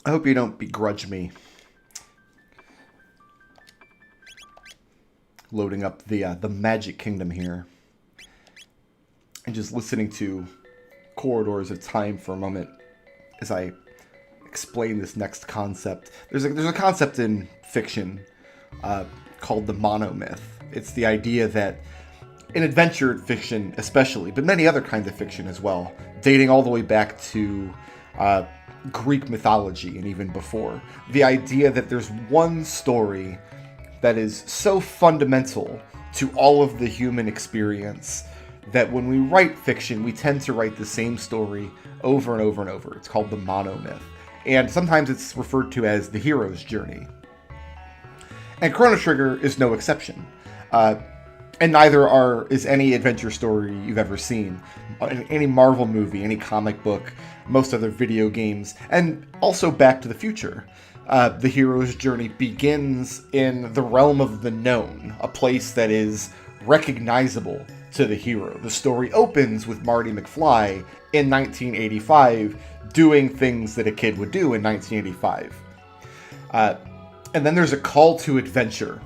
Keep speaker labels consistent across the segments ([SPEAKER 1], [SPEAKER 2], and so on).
[SPEAKER 1] I hope you don't begrudge me loading up the Magic Kingdom here and just listening to Corridors of Time for a moment as I explain this next concept. There's a concept in fiction called the monomyth. It's the idea that in adventure fiction especially, but many other kinds of fiction as well, dating all the way back to Greek mythology and even before, the idea that there's one story that is so fundamental to all of the human experience that when we write fiction, we tend to write the same story over and over and over. It's called the monomyth. And sometimes it's referred to as the hero's journey. And Chrono Trigger is no exception. And neither is any adventure story you've ever seen. Any Marvel movie, any comic book, most other video games, and also Back to the Future. The hero's journey begins in the realm of the known, a place that is recognizable to the hero. The story opens with Marty McFly in 1985 doing things that a kid would do in 1985. And then there's a call to adventure.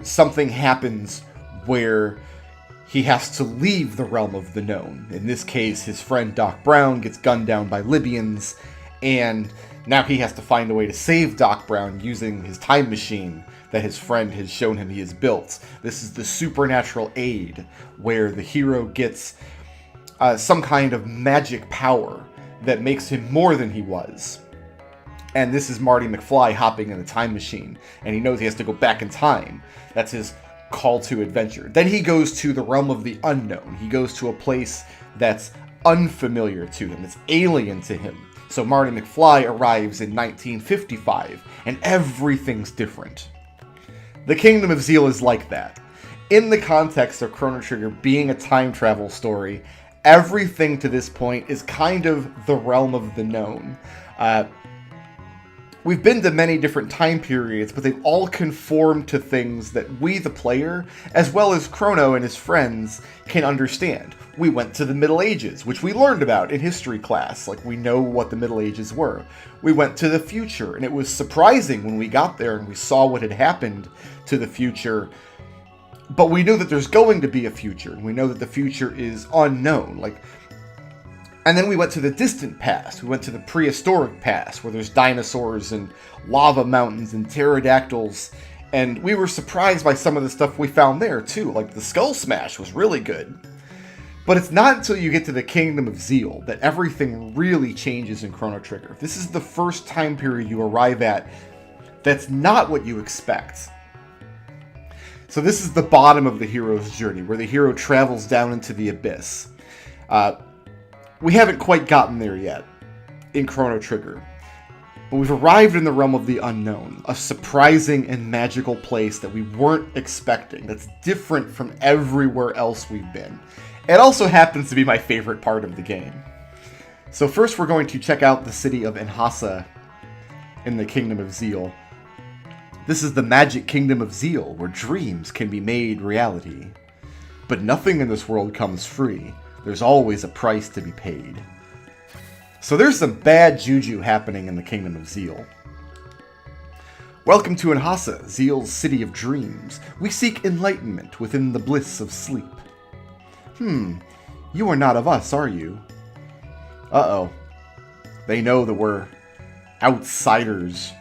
[SPEAKER 1] Something happens where he has to leave the realm of the known. In this case, his friend Doc Brown gets gunned down by Libyans, and now he has to find a way to save Doc Brown using his time machine that his friend has shown him he has built. This is the supernatural aid, where the hero gets some kind of magic power that makes him more than he was. And this is Marty McFly hopping in the time machine, and he knows he has to go back in time. That's his call to adventure. Then he goes to the realm of the unknown. He goes to a place that's unfamiliar to him, that's alien to him. So Marty McFly arrives in 1955, and everything's different. The Kingdom of Zeal is like that. In the context of Chrono Trigger being a time travel story, everything to this point is kind of the realm of the known. We've been to many different time periods, but they've all conformed to things that we, the player, as well as Chrono and his friends, can understand. We went to the Middle Ages, which we learned about in history class, like we know what the Middle Ages were. We went to the future, and it was surprising when we got there and we saw what had happened to the future. But we knew that there's going to be a future, and we know that the future is unknown. And then we went to the distant past. We went to the prehistoric past, where there's dinosaurs and lava mountains and pterodactyls. And we were surprised by some of the stuff we found there, too. Like, the Skull Smash was really good. But it's not until you get to the Kingdom of Zeal that everything really changes in Chrono Trigger. This is the first time period you arrive at that's not what you expect. So this is the bottom of the hero's journey, where the hero travels down into the abyss. We haven't quite gotten there yet in Chrono Trigger, but we've arrived in the realm of the unknown, a surprising and magical place that we weren't expecting, that's different from everywhere else we've been. It also happens to be my favorite part of the game. So first we're going to check out the city of Enthassa in the Kingdom of Zeal. This is the magic Kingdom of Zeal, where dreams can be made reality. But nothing in this world comes free. There's always a price to be paid. So there's some bad juju happening in the Kingdom of Zeal. Welcome to Enthassa, Zeal's city of dreams. We seek enlightenment within the bliss of sleep. You are not of us, are you? Uh-oh. They know that we're outsiders.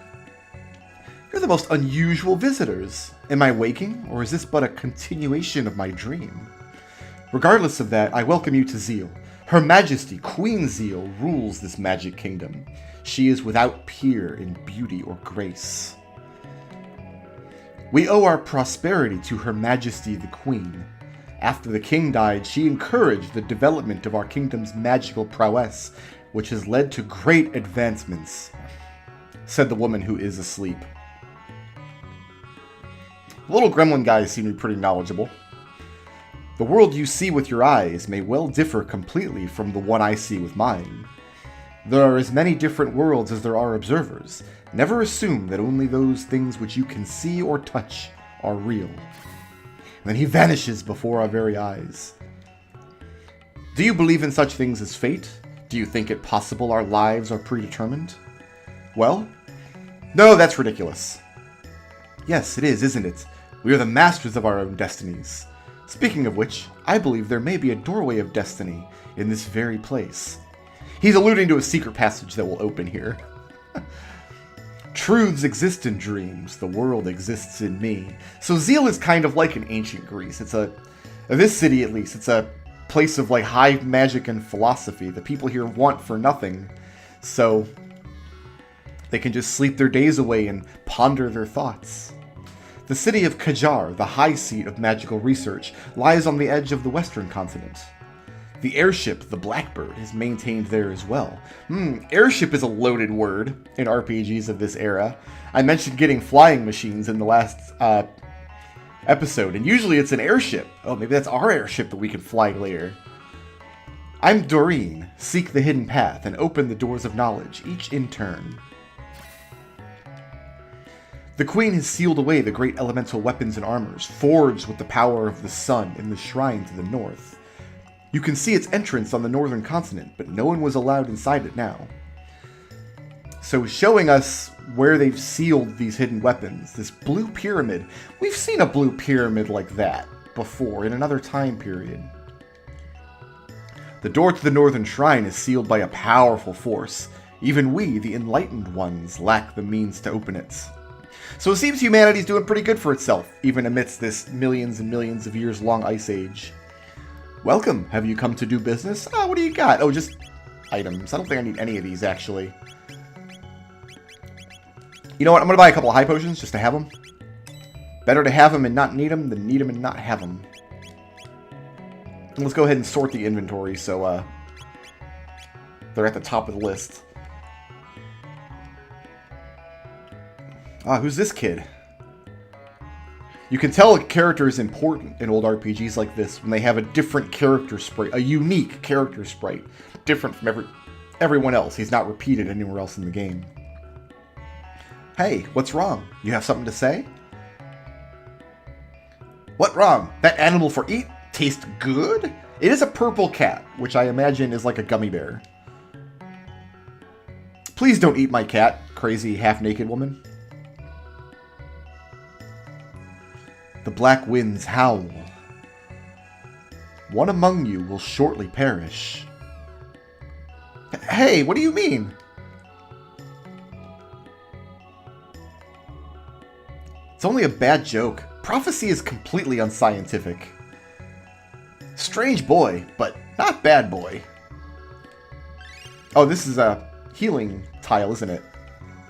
[SPEAKER 1] You're the most unusual visitors. Am I waking, or is this but a continuation of my dream? Regardless of that, I welcome you to Zeal. Her Majesty, Queen Zeal, rules this magic kingdom. She is without peer in beauty or grace. We owe our prosperity to Her Majesty the Queen. After the king died, she encouraged the development of our kingdom's magical prowess, which has led to great advancements, said the woman who is asleep. The little gremlin guys seem to be pretty knowledgeable. The world you see with your eyes may well differ completely from the one I see with mine. There are as many different worlds as there are observers. Never assume that only those things which you can see or touch are real. And then he vanishes before our very eyes. Do you believe in such things as fate? Do you think it possible our lives are predetermined? Well? No, that's ridiculous. Yes, it is, isn't it? We are the masters of our own destinies. Speaking of which, I believe there may be a doorway of destiny in this very place. He's alluding to a secret passage that will open here. Truths exist in dreams. The world exists in me. So Zeal is kind of like an ancient Greece. It's this city at least, it's a place of like high magic and philosophy. The people here want for nothing. So they can just sleep their days away and ponder their thoughts. The city of Kajar, the high seat of magical research, lies on the edge of the western continent. The airship, the Blackbird, is maintained there as well. Airship is a loaded word in RPGs of this era. I mentioned getting flying machines in the last episode, and usually it's an airship. Oh, maybe that's our airship that we can fly later. I'm Doreen. Seek the hidden path and open the doors of knowledge, each in turn. The Queen has sealed away the great elemental weapons and armors, forged with the power of the sun in the shrine to the north. You can see its entrance on the northern continent, but no one was allowed inside it now. So showing us where they've sealed these hidden weapons, this blue pyramid. We've seen a blue pyramid like that before in another time period. The door to the northern shrine is sealed by a powerful force. Even we, the enlightened ones, lack the means to open it. So it seems humanity's doing pretty good for itself, even amidst this millions and millions of years long ice age. Welcome. Have you come to do business? Oh, what do you got? Oh, just items. I don't think I need any of these, actually. You know what? I'm going to buy a couple of high potions just to have them. Better to have them and not need them than need them and not have them. And let's go ahead and sort the inventory so they're at the top of the list. Ah, who's this kid? You can tell a character is important in old RPGs like this when they have a different character sprite, a unique character sprite, different from everyone else. He's not repeated anywhere else in the game. Hey, what's wrong? You have something to say? What wrong? That animal for eat tastes good? It is a purple cat, which I imagine is like a gummy bear. Please don't eat my cat, crazy half-naked woman. The black winds howl. One among you will shortly perish. Hey, what do you mean? It's only a bad joke. Prophecy is completely unscientific. Strange boy, but not bad boy. Oh, this is a healing tile, isn't it?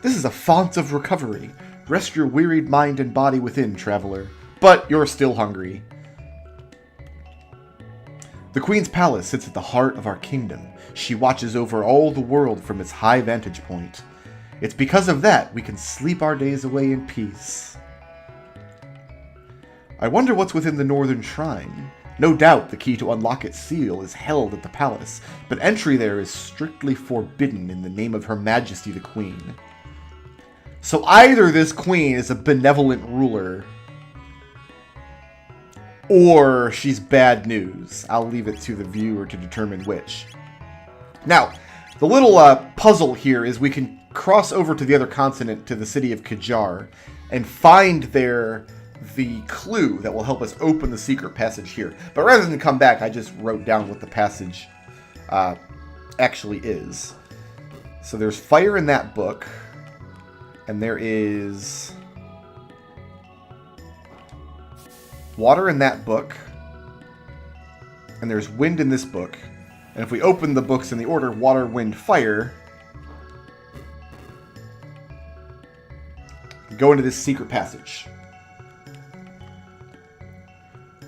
[SPEAKER 1] This is a font of recovery. Rest your wearied mind and body within, traveler. But you're still hungry. The Queen's palace sits at the heart of our kingdom. She watches over all the world from its high vantage point. It's because of that we can sleep our days away in peace. I wonder what's within the northern shrine. No doubt the key to unlock its seal is held at the palace, but entry there is strictly forbidden in the name of Her Majesty the Queen. So either this queen is a benevolent ruler, or she's bad news. I'll leave it to the viewer to determine which. Now, the little puzzle here is we can cross over to the other continent, to the city of Kajar, and find there the clue that will help us open the secret passage here. But rather than come back, I just wrote down what the passage actually is. So there's fire in that book, and there is water in that book, and there's wind in this book. And if we open the books in the order water, wind, fire, go into this secret passage.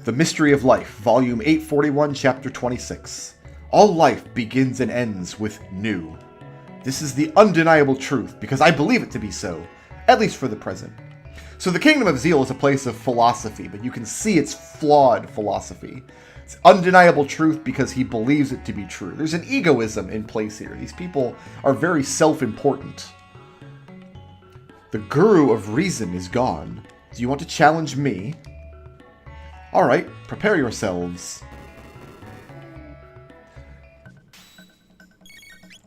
[SPEAKER 1] The Mystery of Life, Volume 841, Chapter 26. All life begins and ends with new. This is the undeniable truth, because I believe it to be so, at least for the present. So the Kingdom of Zeal is a place of philosophy, but you can see it's flawed philosophy. It's undeniable truth because he believes it to be true. There's an egoism in place here. These people are very self-important. The Guru of Reason is gone. Do you want to challenge me? Alright, prepare yourselves.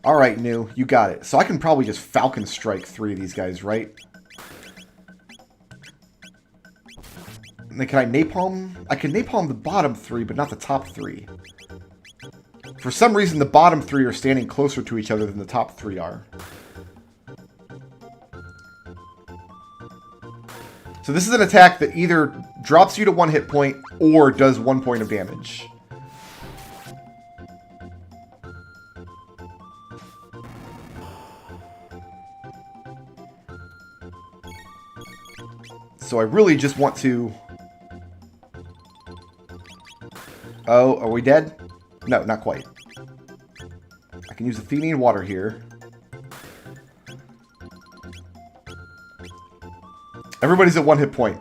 [SPEAKER 1] Alright, New. You got it. So I can probably just Falcon Strike 3 of these guys, right? And then can I Napalm? I can Napalm the bottom 3, but not the top 3. For some reason, the bottom 3 are standing closer to each other than the top 3 are. So this is an attack that either drops you to 1 hit point or does 1 point of damage. So I really just want to... Oh, are we dead? No, not quite. I can use Athenian water here. Everybody's at 1 hit point.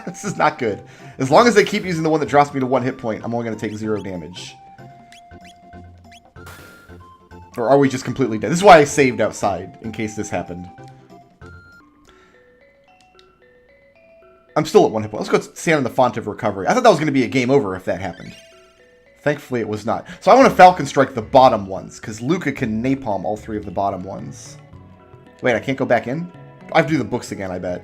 [SPEAKER 1] This is not good. As long as they keep using the one that drops me to 1 hit point, I'm only going to take 0 damage. Or are we just completely dead? This is why I saved outside, in case this happened. I'm still at 1 hit point. Let's go stand in the font of recovery. I thought that was going to be a game over if that happened. Thankfully, it was not. So I want to Falcon Strike the bottom ones, because Luca can Napalm all 3 of the bottom ones. Wait, I can't go back in? I have to do the books again, I bet.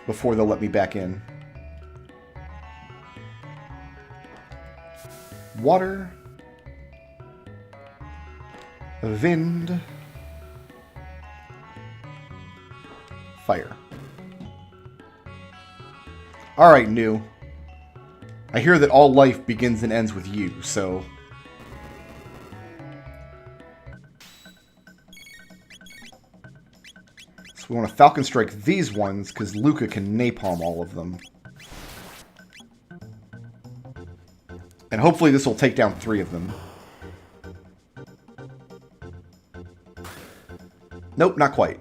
[SPEAKER 1] Before they'll let me back in. Water. Wind. Fire. Alright, New. I hear that all life begins and ends with you, so... So we want to Falcon Strike these ones, because Luca can Napalm all of them. And hopefully this will take down 3 of them. Nope, not quite.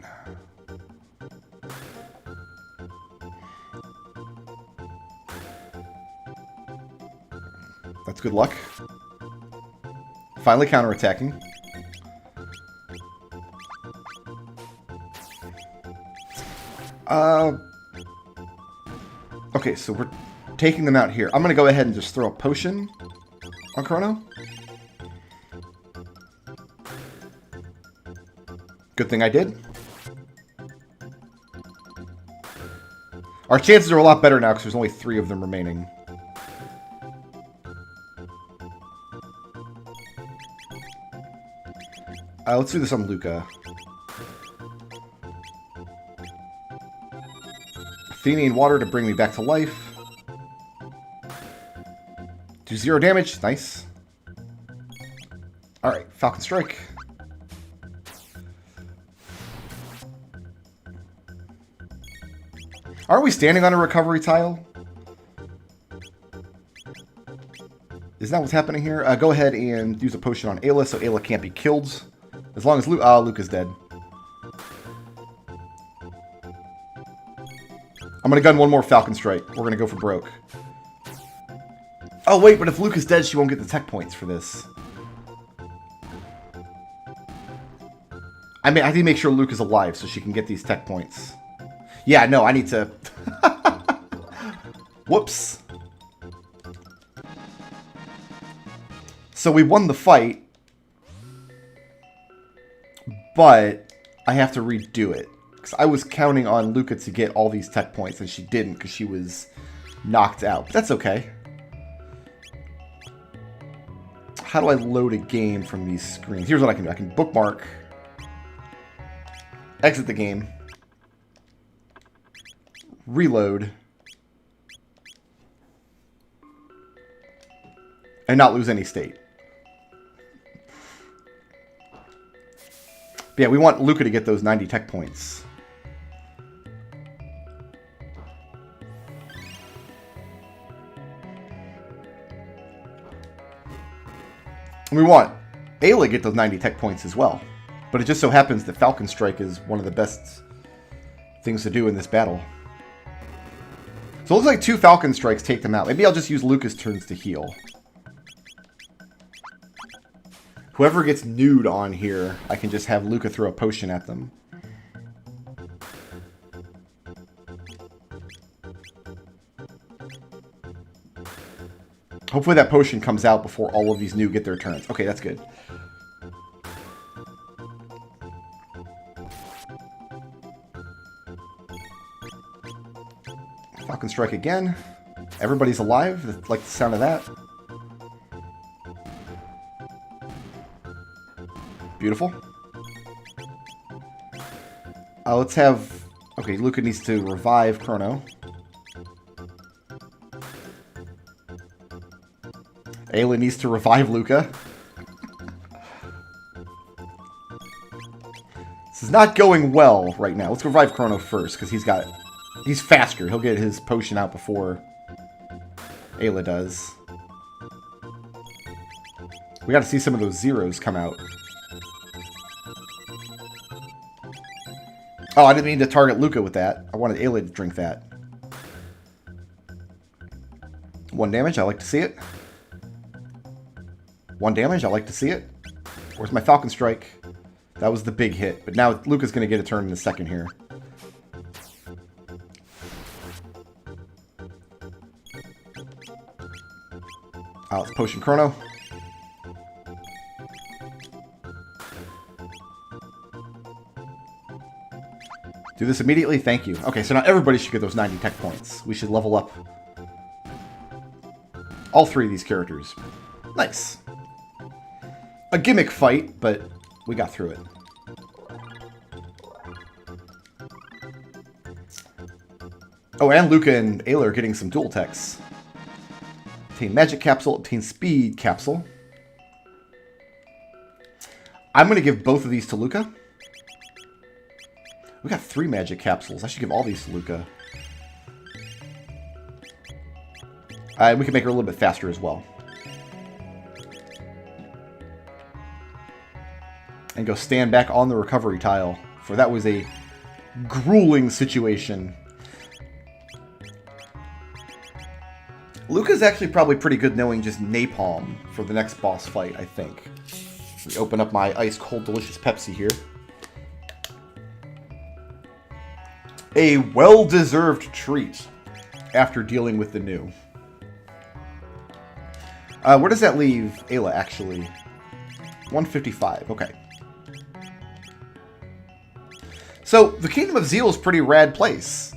[SPEAKER 1] That's good luck. Finally counterattacking. Okay, so we're taking them out here. I'm going to go ahead and just throw a potion on Chrono. Good thing I did. Our chances are a lot better now because there's only 3 of them remaining. Let's do this on Luca. Athenian water to bring me back to life. Do 0 damage. Nice. Alright, Falcon Strike. Aren't we standing on a recovery tile? Isn't that what's happening here? Go ahead and use a potion on Ayla so Ayla can't be killed. As long as Luca's dead. I'm going to gun one more Falcon Strike. We're going to go for broke. Oh, wait, but if Luca's dead, she won't get the tech points for this. I mean, I need to make sure Luca's alive so she can get these tech points. Yeah, no, I need to... Whoops. So we won the fight. But I have to redo it. Because I was counting on Luca to get all these tech points, and she didn't because she was knocked out. But that's okay. How do I load a game from these screens? Here's what I can do. I can bookmark. Exit the game. Reload. And not lose any state. But yeah, we want Luca to get those 90 tech points. And we want Ayla to get those 90 tech points as well. But it just so happens that Falcon Strike is one of the best things to do in this battle. So it looks like 2 Falcon Strikes take them out. Maybe I'll just use Luca's turns to heal. Whoever gets nude on here, I can just have Luca throw a potion at them. Hopefully that potion comes out before all of these new get their turns. Okay, that's good. Falcon Strike again. Everybody's alive. I like the sound of that. Beautiful. Let's have... Okay, Luca needs to revive Chrono. Ayla needs to revive Luca. This is not going well right now. Let's revive Chrono first, because he's faster. He'll get his potion out before Ayla does. We gotta see some of those zeros come out. Oh, I didn't mean to target Luca with that. I wanted Ayla to drink that. 1 damage, I like to see it. 1 damage, I like to see it. Where's my Falcon Strike? That was the big hit. But now Luca's going to get a turn in a second here. Let's potion Chrono. Do this immediately, thank you. Okay, so now everybody should get those 90 tech points. We should level up all 3 of these characters. Nice. A gimmick fight, but we got through it. Oh, and Luca and Ayla are getting some dual techs. Obtain Magic Capsule, obtain Speed Capsule. I'm going to give both of these to Luca. We got 3 Magic Capsules. I should give all these to Luca. We can make her a little bit faster as well. And go stand back on the recovery tile, for that was a grueling situation. Luca's actually probably pretty good knowing just napalm for the next boss fight, I think. Let me open up my ice cold delicious Pepsi here. A well-deserved treat after dealing with the new. Where does that leave Ayla, actually? 155, okay. So, the Kingdom of Zeal is a pretty rad place.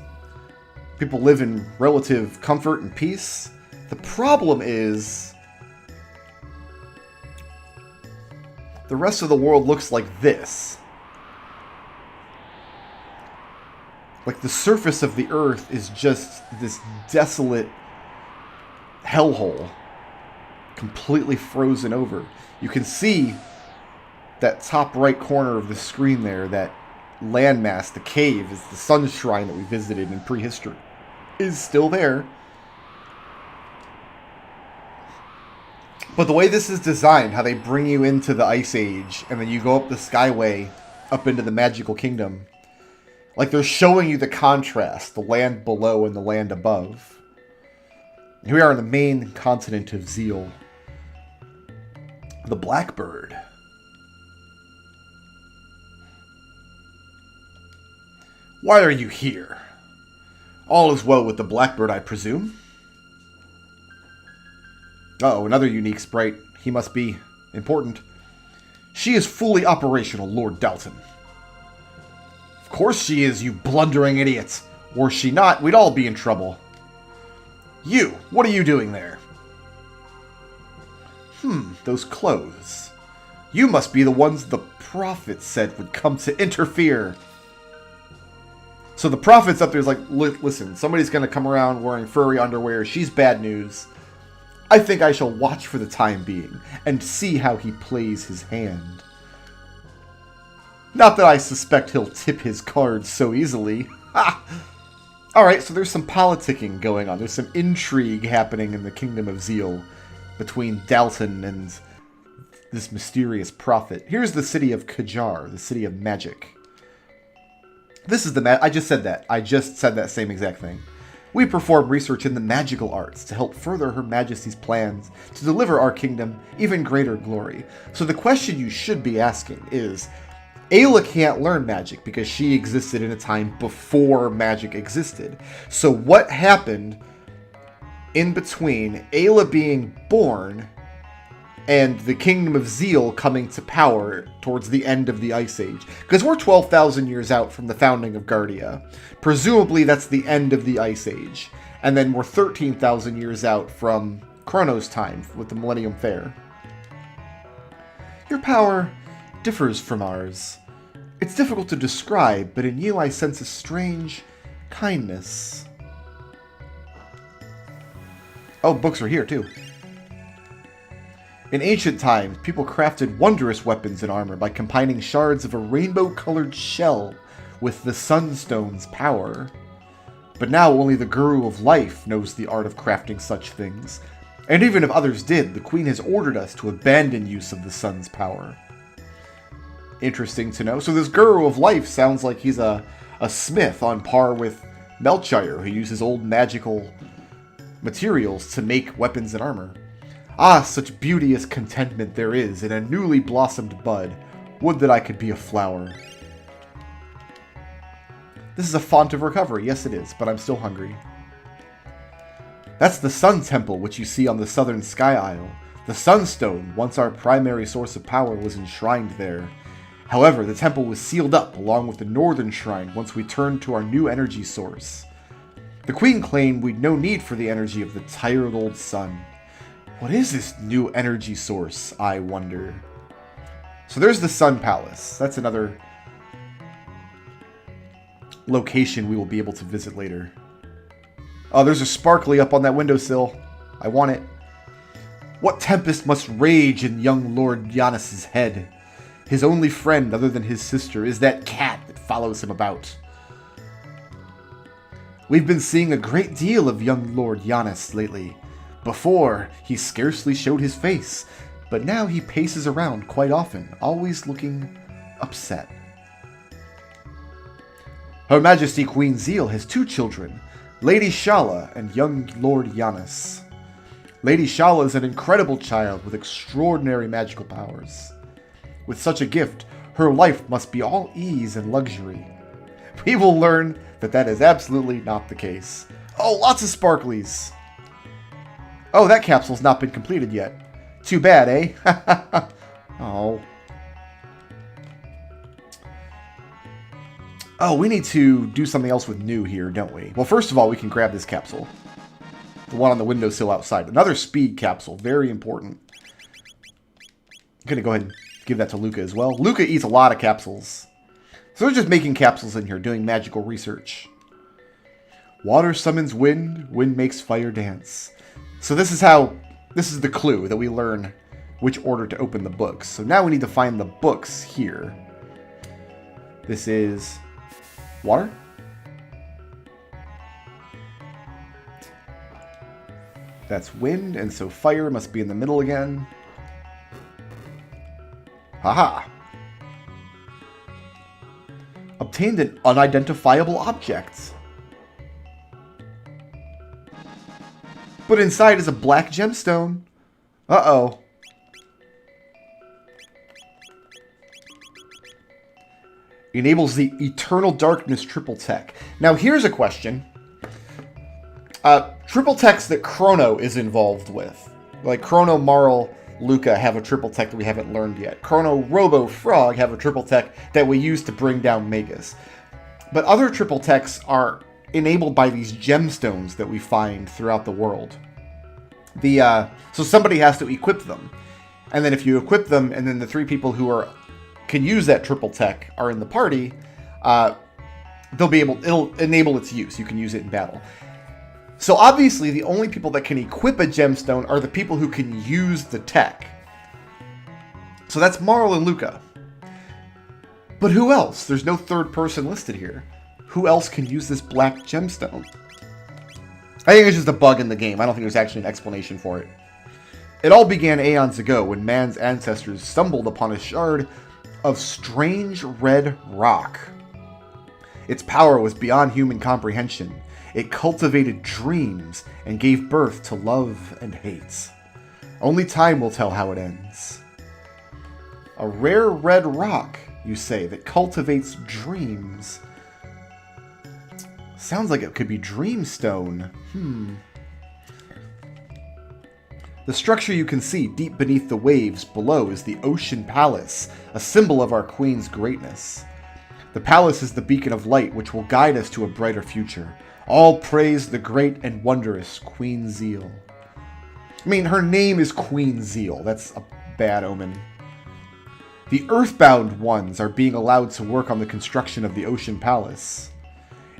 [SPEAKER 1] People live in relative comfort and peace. The problem is... the rest of the world looks like this. Like, the surface of the earth is just this desolate hellhole. Completely frozen over. You can see that top right corner of the screen there, that landmass, the cave, is the sun shrine that we visited in prehistory, is still there. But the way this is designed, how they bring you into the Ice Age, and then you go up the Skyway, up into the Magical Kingdom, like they're showing you the contrast, the land below and the land above. Here we are on the main continent of Zeal. The Blackbird. Why are you here? All is well with the Blackbird, I presume? Uh-oh, another unique sprite. He must be important. She is fully operational, Lord Dalton. Of course she is, you blundering idiots. Were she not, we'd all be in trouble. You, what are you doing there? Those clothes. You must be the ones the prophets said would come to interfere. So the prophet's up there's like, listen, somebody's going to come around wearing furry underwear. She's bad news. I think I shall watch for the time being and see how he plays his hand. Not that I suspect he'll tip his cards so easily. Alright, so there's some politicking going on. There's some intrigue happening in the Kingdom of Zeal between Dalton and this mysterious prophet. Here's the city of Kajar, the city of magic. This is the I just said that. I just said that same exact thing. We perform research in the magical arts to help further Her Majesty's plans to deliver our kingdom even greater glory. So the question you should be asking is, Ayla can't learn magic because she existed in a time before magic existed. So what happened in between Ayla being born and the Kingdom of Zeal coming to power towards the end of the Ice Age. Because we're 12,000 years out from the founding of Guardia. Presumably that's the end of the Ice Age. And then we're 13,000 years out from Chrono's time with the Millennium Fair. Your power differs from ours. It's difficult to describe, but in you I sense a strange kindness. Oh, books are here too. In ancient times, people crafted wondrous weapons and armor by combining shards of a rainbow-colored shell with the Sunstone's power. But now only the Guru of Life knows the art of crafting such things. And even if others did, the Queen has ordered us to abandon use of the Sun's power. Interesting to know. So this Guru of Life sounds like he's a smith on par with Melchior, who uses old magical materials to make weapons and armor. Ah, such beauteous contentment there is in a newly blossomed bud. Would that I could be a flower. This is a font of recovery. Yes, it is, but I'm still hungry. That's the Sun Temple, which you see on the southern Sky Isle. The Sunstone, once our primary source of power, was enshrined there. However, the temple was sealed up along with the northern shrine once we turned to our new energy source. The Queen claimed we'd no need for the energy of the tired old sun. What is this new energy source, I wonder? So there's the Sun Palace. That's another location we will be able to visit later. Oh, there's a sparkly up on that windowsill. I want it. What tempest must rage in young Lord Giannis's head? His only friend, other than his sister, is that cat that follows him about. We've been seeing a great deal of young Lord Giannis lately. Before, he scarcely showed his face, but now he paces around quite often, always looking upset. Her Majesty Queen Zeal has 2 children, Lady Shala and young Lord Giannis. Lady Shala is an incredible child with extraordinary magical powers. With such a gift, her life must be all ease and luxury. We will learn that that is absolutely not the case. Oh, lots of sparklies! Oh, that capsule's not been completed yet. Too bad, eh? Oh. Oh, we need to do something else with new here, don't we? Well, first of all, we can grab this capsule. The one on the windowsill outside. Another speed capsule. Very important. I'm going to go ahead and give that to Luca as well. Luca eats a lot of capsules. So they're just making capsules in here, doing magical research. Water summons wind, wind makes fire dance. So this is the clue that we learn which order to open the books. So now we need to find the books here. This is water. That's wind, and so fire must be in the middle again. Haha. Obtained an unidentifiable object. But inside is a black gemstone. Uh-oh. Enables the Eternal Darkness triple tech. Now here's a question. Triple techs that Chrono is involved with. Like Chrono, Marl, Luca have a triple tech that we haven't learned yet. Chrono, Robo, Frog have a triple tech that we use to bring down Magus. But other triple techs are enabled by these gemstones that we find throughout the world. So somebody has to equip them. And then if you equip them, and then the 3 people who can use that triple tech are in the party, it'll enable its use. You can use it in battle. So obviously the only people that can equip a gemstone are the people who can use the tech. So that's Marl and Luca. But who else? There's no third person listed here. Who else can use this black gemstone? I think it's just a bug in the game. I don't think there's actually an explanation for it. It all began aeons ago when man's ancestors stumbled upon a shard of strange red rock. Its power was beyond human comprehension. It cultivated dreams and gave birth to love and hate. Only time will tell how it ends. A rare red rock, you say, that cultivates dreams. Sounds like it could be Dreamstone. The structure you can see deep beneath the waves below is the Ocean Palace, a symbol of our queen's greatness. The palace is the beacon of light which will guide us to a brighter future. All praise the great and wondrous Queen Zeal. I mean, her name is Queen Zeal. That's a bad omen. The Earthbound ones are being allowed to work on the construction of the Ocean Palace.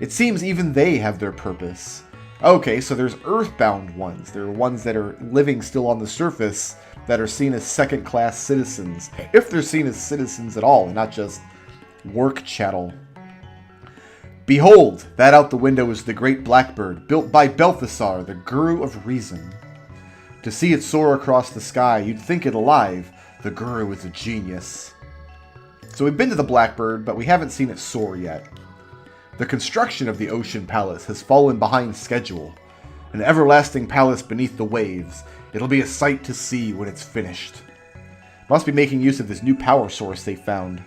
[SPEAKER 1] It seems even they have their purpose. Okay, so there's Earthbound ones. There are ones that are living still on the surface that are seen as second-class citizens, if they're seen as citizens at all, and not just work chattel. Behold, that out the window is the great blackbird, built by Balthasar, the Guru of Reason. To see it soar across the sky, you'd think it alive. The Guru is a genius. So we've been to the blackbird, but we haven't seen it soar yet. The construction of the Ocean Palace has fallen behind schedule. An everlasting palace beneath the waves. It'll be a sight to see when it's finished. Must be making use of this new power source they found.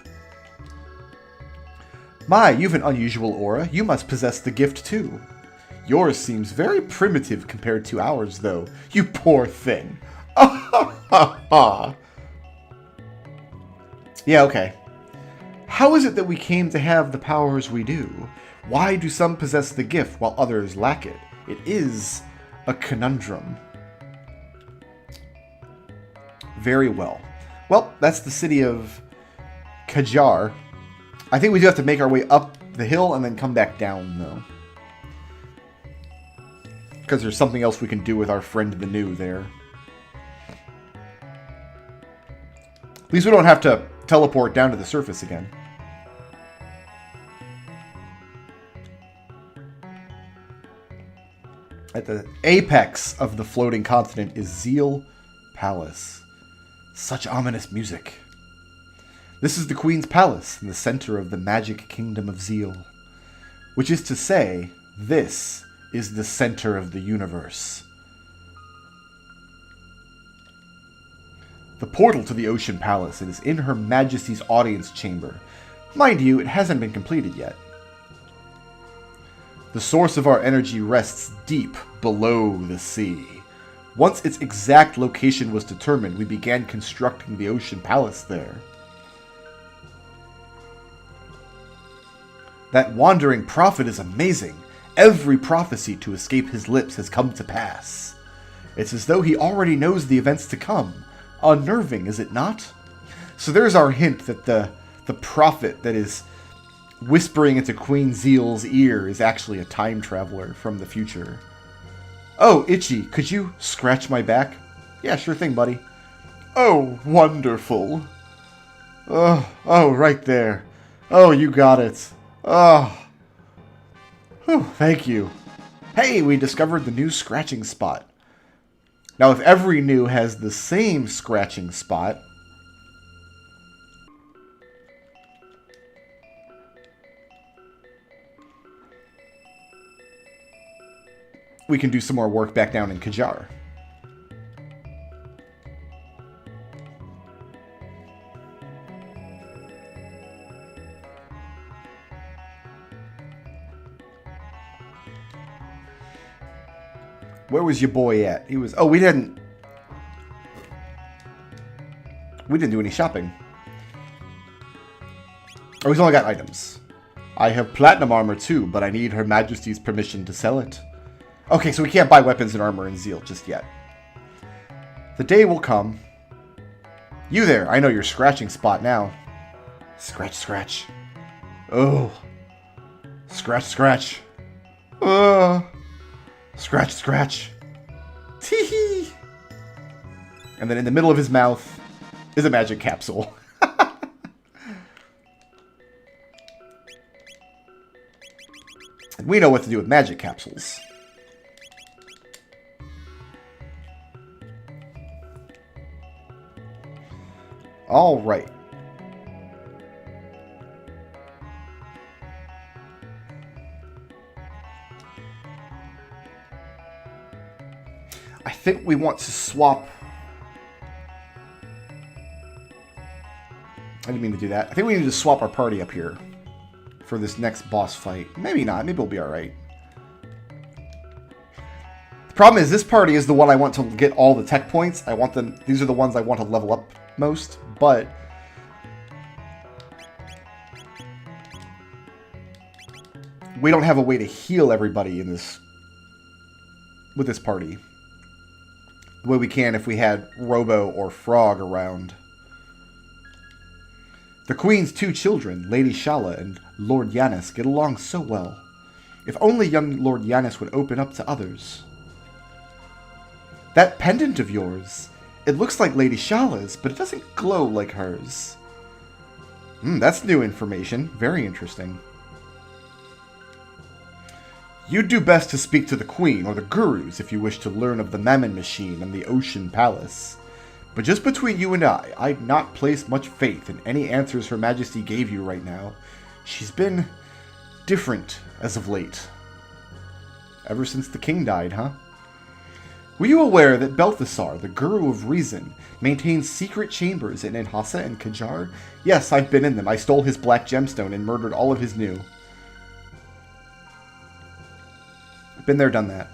[SPEAKER 1] My, you've an unusual aura. You must possess the gift too. Yours seems very primitive compared to ours, though. You poor thing. Yeah, okay. How is it that we came to have the powers we do? Why do some possess the gift while others lack it? It is a conundrum. Very well. Well, that's the city of Kajar. I think we do have to make our way up the hill and then come back down, though. Because there's something else we can do with our friend the new there. At least we don't have to teleport down to the surface again. At the apex of the floating continent is Zeal Palace. Such ominous music. This is the Queen's Palace in the center of the magic Kingdom of Zeal. Which is to say, this is the center of the universe. The portal to the Ocean Palace is in Her Majesty's audience chamber. Mind you, it hasn't been completed yet. The source of our energy rests deep below the sea. Once its exact location was determined, we began constructing the Ocean Palace there. That wandering prophet is amazing. Every prophecy to escape his lips has come to pass. It's as though he already knows the events to come. Unnerving, is it not? So there's our hint that the prophet that is whispering into Queen Zeal's ear is actually a time traveler from the future. Oh, Itchy, could you scratch my back? Yeah, sure thing, buddy. Oh, wonderful. Oh, right there. Oh, you got it. Oh. Whew, thank you. Hey, we discovered the new scratching spot. Now, if every new has the same scratching spot, we can do some more work back down in Kajar. Where was your boy at? He was... Oh, we didn't do any shopping. Oh, he's only got items. I have platinum armor too, but I need Her Majesty's permission to sell it. Okay, so we can't buy weapons and armor in Zeal just yet. The day will come. You there, I know your scratching spot now. Scratch, scratch. Oh. Scratch, scratch. Scratch, scratch. Tee-hee. And then in the middle of his mouth is a magic capsule. And we know what to do with magic capsules. All right. I think we want to swap. I didn't mean to do that. I think we need to swap our party up here for this next boss fight. Maybe not. Maybe we'll be all right. Problem is, this party is the one I want to get all the tech points. I want them. These are the ones I want to level up most, but we don't have a way to heal everybody in this with this party the way we can if we had Robo or Frog around. The Queen's 2 children, Lady Shala and Lord Yanis, get along so well. If only young Lord Yanis would open up to others. That pendant of yours, it looks like Lady Shala's, but it doesn't glow like hers. That's new information. Very interesting. You'd do best to speak to the Queen or the Gurus if you wish to learn of the Mammon Machine and the Ocean Palace. But just between you and I'd not place much faith in any answers Her Majesty gave you right now. She's been different as of late. Ever since the king died, huh? Were you aware that Balthasar, the Guru of Reason, maintains secret chambers in Enthassa and Kajar? Yes, I've been in them. I stole his black gemstone and murdered all of his new. Been there, done that.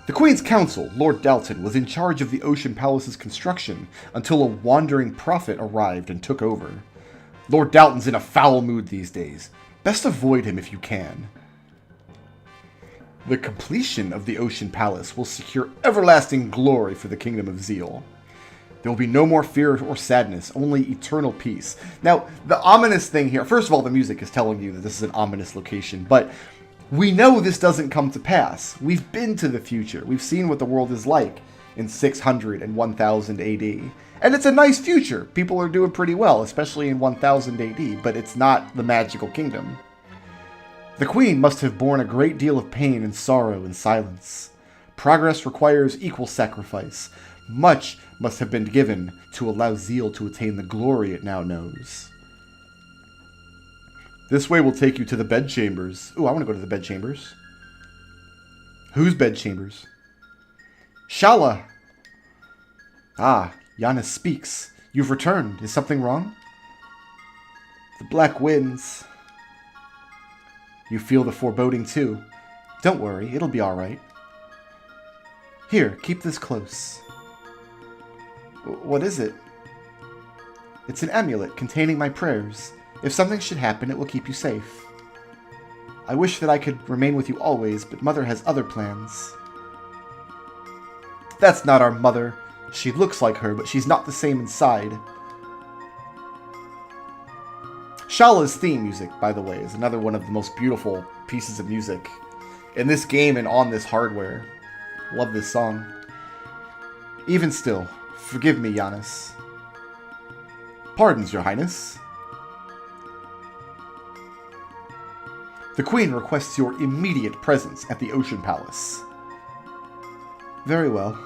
[SPEAKER 1] The Queen's Council, Lord Dalton, was in charge of the Ocean Palace's construction until a wandering prophet arrived and took over. Lord Dalton's in a foul mood these days. Best avoid him if you can. The completion of the Ocean Palace will secure everlasting glory for the Kingdom of Zeal. There will be no more fear or sadness, only eternal peace. Now, the ominous thing here, first of all, the music is telling you that this is an ominous location, but we know this doesn't come to pass. We've been to the future. We've seen what the world is like in 600 and 1000 AD. And it's a nice future. People are doing pretty well, especially in 1000 AD, but it's not the magical kingdom. The Queen must have borne a great deal of pain and sorrow in silence. Progress requires equal sacrifice. Much must have been given to allow Zeal to attain the glory it now knows. This way will take you to the bedchambers. Ooh, I want to go to the bedchambers. Whose bedchambers? Shala! Ah, Yanis speaks. You've returned. Is something wrong? The black winds. You feel the foreboding too. Don't worry, it'll be alright. Here, keep this close. What is it? It's an amulet containing my prayers. If something should happen, it will keep you safe. I wish that I could remain with you always, but Mother has other plans. That's not our mother. She looks like her, but she's not the same inside. Shala's theme music, by the way, is another one of the most beautiful pieces of music in this game and on this hardware. Love this song. Even still, forgive me, Yanis. Pardons, Your Highness. The Queen requests your immediate presence at the Ocean Palace. Very well.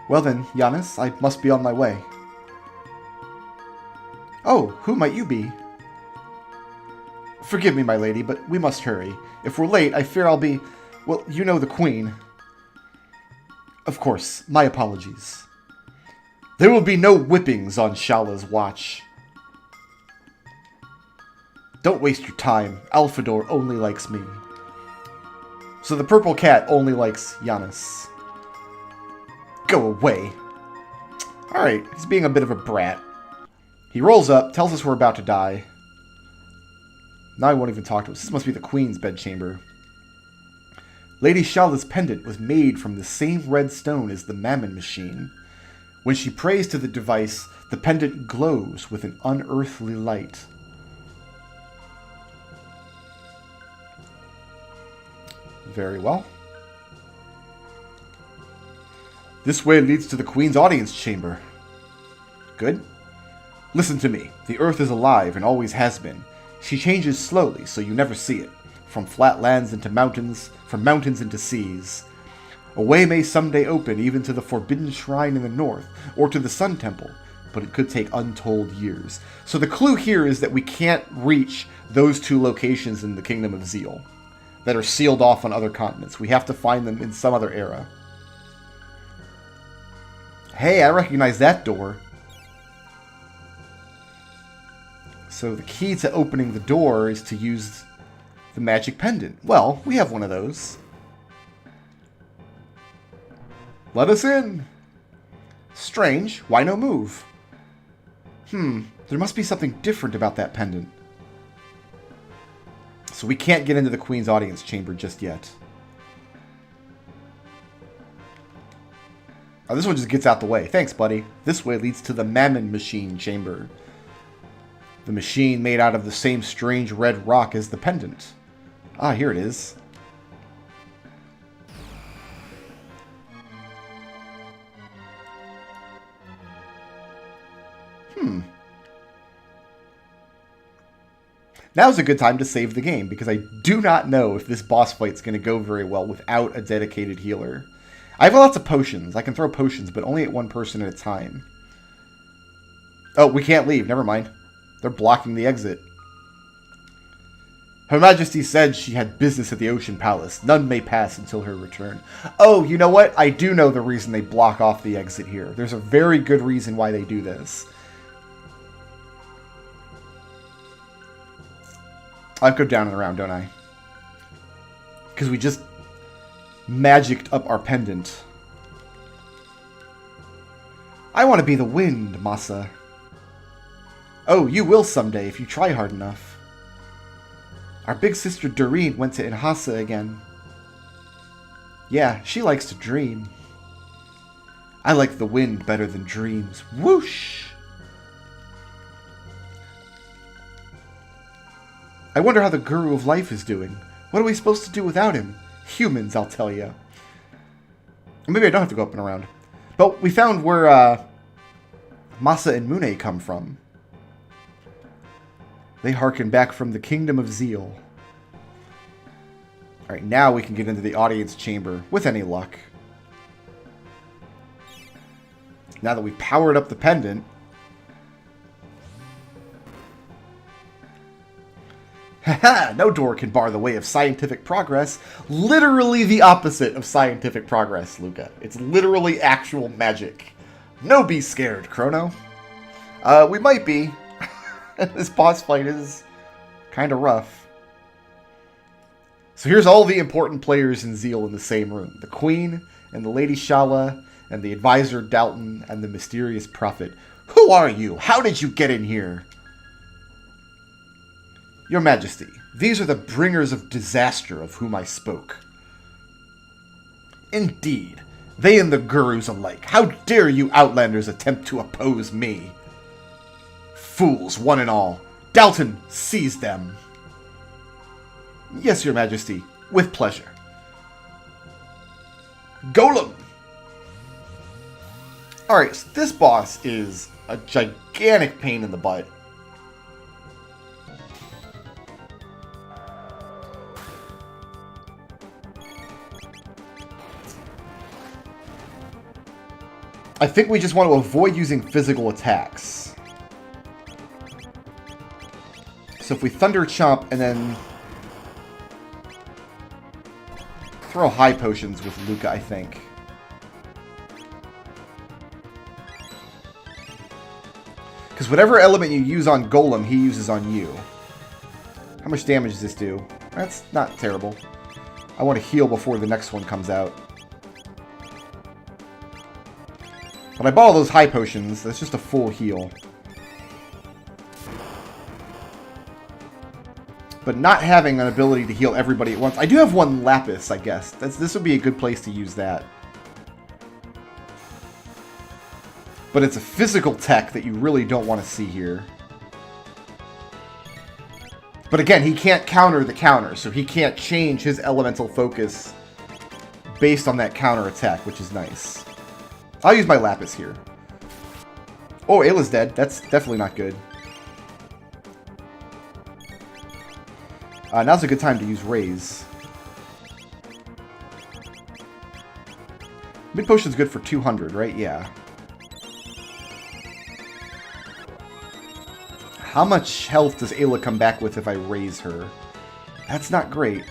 [SPEAKER 1] Well then, Yanis, I must be on my way. Oh, who might you be? Forgive me, my lady, but we must hurry. If we're late, I fear I'll be... Well, you know the Queen. Of course, my apologies. There will be no whippings on Shala's watch. Don't waste your time. Alphador only likes me. So the purple cat only likes Yanis. Go away. Alright, he's being a bit of a brat. He rolls up, tells us we're about to die. Now he won't even talk to us. This must be the Queen's bedchamber. Lady Shala's pendant was made from the same red stone as the Mammon Machine. When she prays to the device, the pendant glows with an unearthly light. Very well. This way leads to the Queen's audience chamber. Good. Listen to me. The Earth is alive and always has been. She changes slowly, so you never see it. From flat lands into mountains, from mountains into seas. A way may someday open even to the Forbidden Shrine in the north, or to the Sun Temple, but it could take untold years. So the clue here is that we can't reach those 2 locations in the Kingdom of Zeal that are sealed off on other continents. We have to find them in some other era. Hey, I recognize that door. So the key to opening the door is to use the magic pendant. Well, we have one of those. Let us in. Strange. Why no move? There must be something different about that pendant. So we can't get into the Queen's audience chamber just yet. Oh, this one just gets out the way. Thanks, buddy. This way leads to the Mammon Machine chamber. The machine made out of the same strange red rock as the pendant. Ah, here it is. Now's a good time to save the game, because I do not know if this boss fight's going to go very well without a dedicated healer. I have lots of potions. I can throw potions, but only at one person at a time. Oh, we can't leave. Never mind. They're blocking the exit. Her Majesty said she had business at the Ocean Palace. None may pass until her return. Oh, you know what? I do know the reason they block off the exit here. There's a very good reason why they do this. I go down and around, don't I? Because we just magicked up our pendant. I want to be the wind, Masa. Oh, you will someday if you try hard enough. Our big sister Doreen went to Enthassa again. Yeah, she likes to dream. I like the wind better than dreams. Whoosh! I wonder how the Guru of Life is doing. What are we supposed to do without him? Humans, I'll tell you. Maybe I don't have to go up and around. But we found where Masa and Mune come from. They harken back from the Kingdom of Zeal. Alright, now we can get into the audience chamber with any luck. Now that we've powered up the pendant. Haha, no door can bar the way of scientific progress. Literally the opposite of scientific progress, Luca. It's literally actual magic. No be scared, Chrono. We might be. This boss fight is kind of rough. So here's all the important players in Zeal in the same room. The Queen, and the Lady Shala, and the Advisor Dalton, and the Mysterious Prophet. Who are you? How did you get in here? Your Majesty, these are the bringers of disaster of whom I spoke. Indeed, they and the Gurus alike. How dare you Outlanders attempt to oppose me? Fools, one and all. Dalton, seize them. Yes, Your Majesty, with pleasure. Golem! Alright, so this boss is a gigantic pain in the butt. I think we just want to avoid using physical attacks. So if we Thunder Chomp and then throw high potions with Luca, I think. Because whatever element you use on Golem, he uses on you. How much damage does this do? That's not terrible. I want to heal before the next one comes out. But I bought all those high potions. That's just a full heal. But not having an ability to heal everybody at once. I do have one Lapis, I guess. This would be a good place to use that. But it's a physical tech that you really don't want to see here. But again, he can't counter the counter, so he can't change his elemental focus based on that counter attack, which is nice. I'll use my Lapis here. Oh, Ayla's dead. That's definitely not good. Now's a good time to use Raise. Mid Potion's good for 200, right? Yeah. How much health does Ayla come back with if I raise her? That's not great.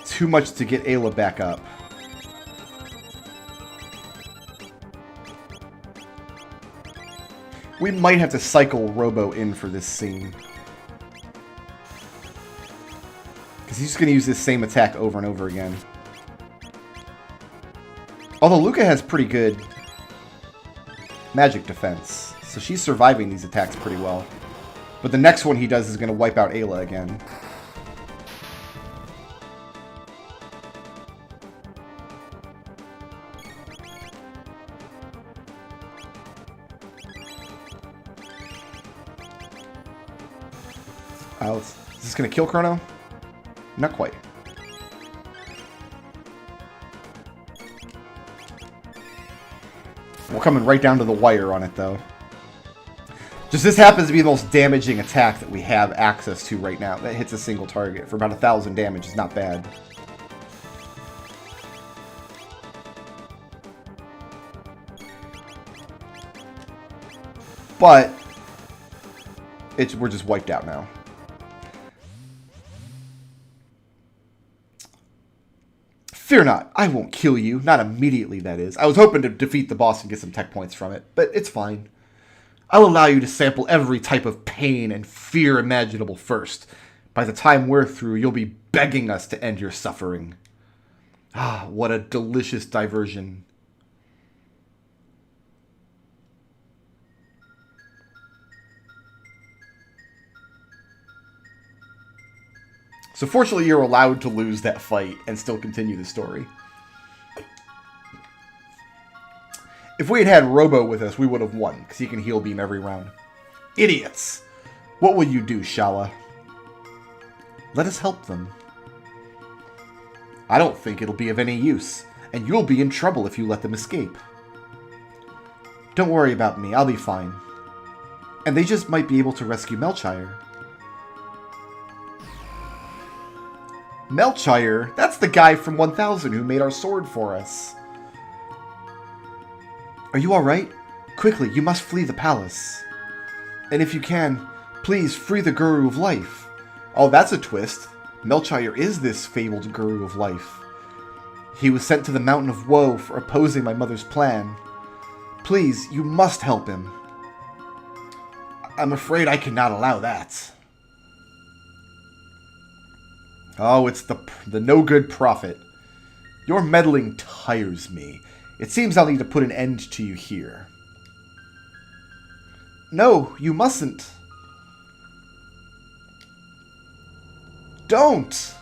[SPEAKER 1] Too much to get Ayla back up. We might have to cycle Robo in for this scene. Because he's just going to use this same attack over and over again. Although Luca has pretty good magic defense. So she's surviving these attacks pretty well. But the next one he does is going to wipe out Ayla again. Is this going to kill Chrono? Not quite. We're coming right down to the wire on it, though. Just this happens to be the most damaging attack that we have access to right now. That hits a single target for about 1,000 damage. It's not bad. But we're just wiped out now. Fear not, I won't kill you. Not immediately, that is. I was hoping to defeat the boss and get some tech points from it, but it's fine. I'll allow you to sample every type of pain and fear imaginable first. By the time we're through, you'll be begging us to end your suffering. Ah, what a delicious diversion. So fortunately, you're allowed to lose that fight and still continue the story. If we had had Robo with us, we would have won, because he can heal beam every round. Idiots! What will you do, Shala? Let us help them. I don't think it'll be of any use, and you'll be in trouble if you let them escape. Don't worry about me, I'll be fine. And they just might be able to rescue Melchire. Melchire? That's the guy from 1000 who made our sword for us. Are you alright? Quickly, you must flee the palace. And if you can, please free the Guru of Life. Oh, that's a twist. Melchire is this fabled Guru of Life. He was sent to the Mountain of Woe for opposing my mother's plan. Please, you must help him. I'm afraid I cannot allow that. Oh, it's the no-good prophet. Your meddling tires me. It seems I'll need to put an end to you here. No, you mustn't. Don't!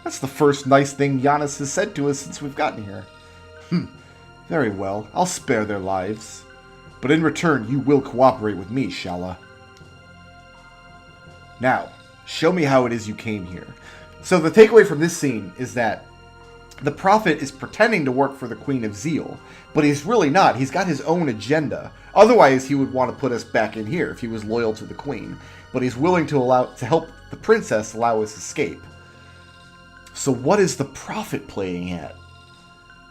[SPEAKER 1] That's the first nice thing Giannis has said to us since we've gotten here. Very well, I'll spare their lives. But in return, you will cooperate with me, Shala. Now, show me how it is you came here. So the takeaway from this scene is that the prophet is pretending to work for the Queen of Zeal, but he's really not. He's got his own agenda. Otherwise, he would want to put us back in here if he was loyal to the Queen. But he's willing to help the princess allow us escape. So what is the prophet playing at?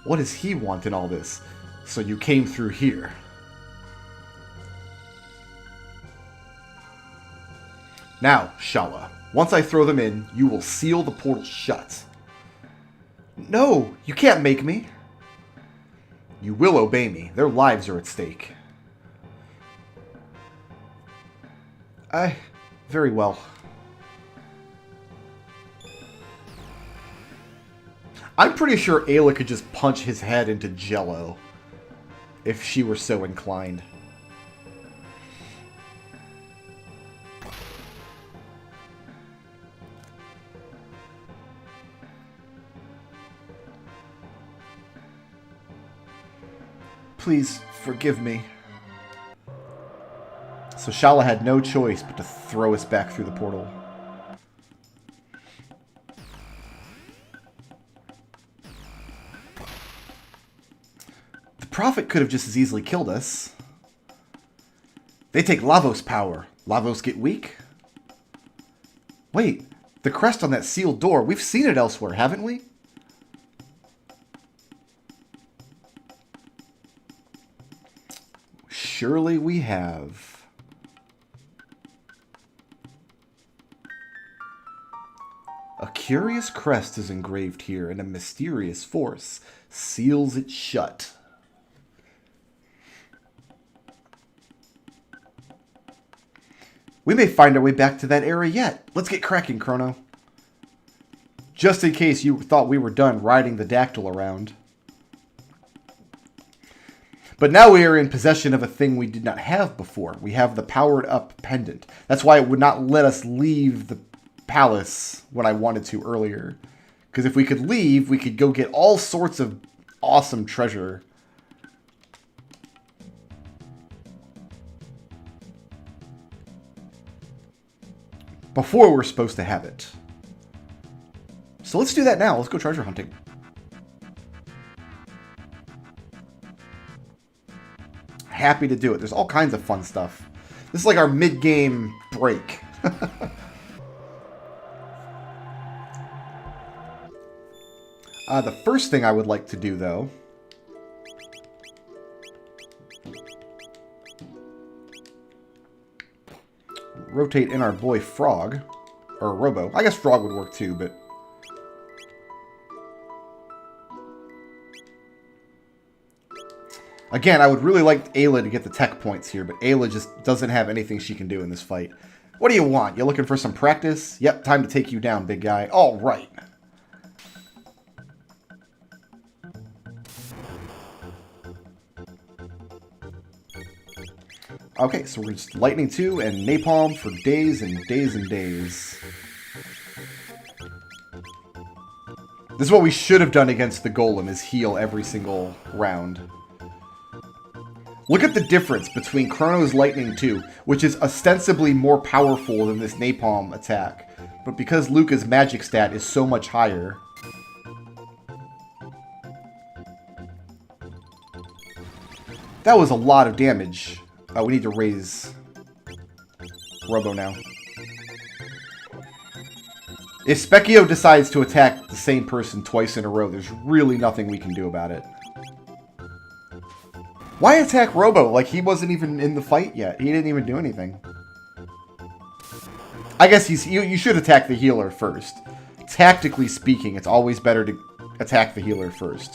[SPEAKER 1] What does he want in all this? So you came through here. Now, Shala, once I throw them in, you will seal the portal shut. No, you can't make me. You will obey me. Their lives are at stake. Very well. I'm pretty sure Ayla could just punch his head into jello if she were so inclined. Please forgive me. So Shala had no choice but to throw us back through the portal. The prophet could have just as easily killed us. They take Lavos power. Lavos get weak? Wait, the crest on that sealed door, we've seen it elsewhere, haven't we? Surely we have. A curious crest is engraved here, and a mysterious force seals it shut. We may find our way back to that area yet. Let's get cracking, Chrono. Just in case you thought we were done riding the dactyl around. But now we are in possession of a thing we did not have before. We have the powered up pendant. That's why it would not let us leave the palace when I wanted to earlier. Because if we could leave, we could go get all sorts of awesome treasure. Before we're supposed to have it. So let's do that now. Let's go treasure hunting. Happy to do it. There's all kinds of fun stuff. This is like our mid-game break. The first thing I would like to do, though, rotate in our boy Frog, or Robo. I guess Frog would work too, but again, I would really like Ayla to get the tech points here, but Ayla just doesn't have anything she can do in this fight. What do you want? You looking for some practice? Yep, time to take you down, big guy. All right. Okay, so we're just Lightning 2 and Napalm for days and days and days. This is what we should have done against the Golem, is heal every single round. Look at the difference between Chrono's Lightning 2, which is ostensibly more powerful than this Napalm attack. But because Luca's magic stat is so much higher... That was a lot of damage. We need to raise Robo now. If Specchio decides to attack the same person twice in a row, there's really nothing we can do about it. Why attack Robo? Like, he wasn't even in the fight yet. He didn't even do anything. I guess you should attack the healer first. Tactically speaking, it's always better to attack the healer first.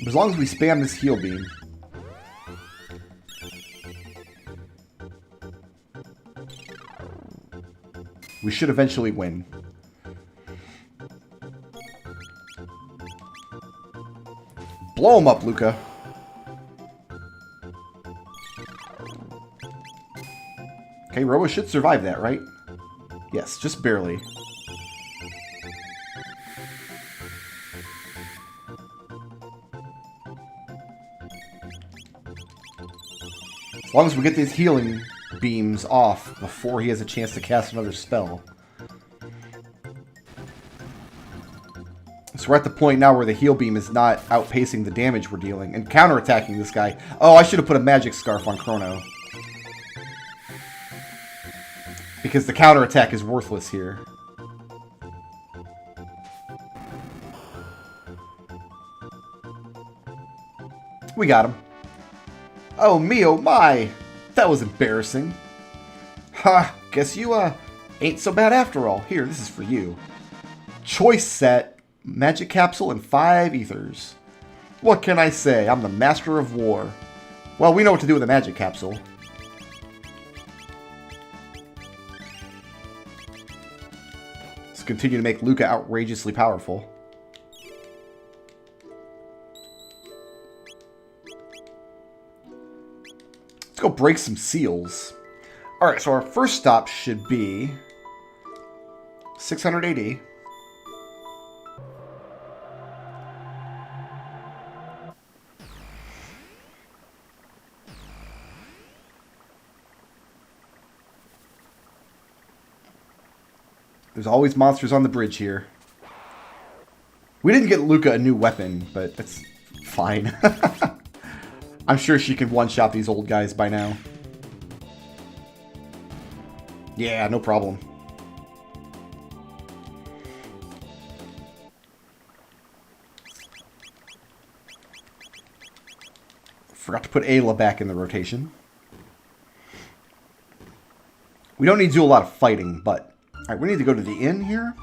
[SPEAKER 1] As long as we spam this heal beam. We should eventually win. Blow him up, Luca. Okay, Robo should survive that, right? Yes, just barely. As long as we get these healing beams off before he has a chance to cast another spell. So we're at the point now where the heal beam is not outpacing the damage we're dealing and counterattacking this guy. Oh, I should have put a magic scarf on Chrono. Because the counterattack is worthless here. We got him. Oh me, oh my! That was embarrassing. Ha! Guess you, ain't so bad after all. Here, this is for you. Choice set, magic capsule, and 5 ethers. What can I say? I'm the master of war. Well, we know what to do with a magic capsule. Let's continue to make Luca outrageously powerful. Let's go break some seals. Alright, so our first stop should be 680. There's always monsters on the bridge here. We didn't get Luca a new weapon, but that's fine. I'm sure she can one-shot these old guys by now. Yeah, no problem. Forgot to put Ayla back in the rotation. We don't need to do a lot of fighting, but... Alright, we need to go to the inn here.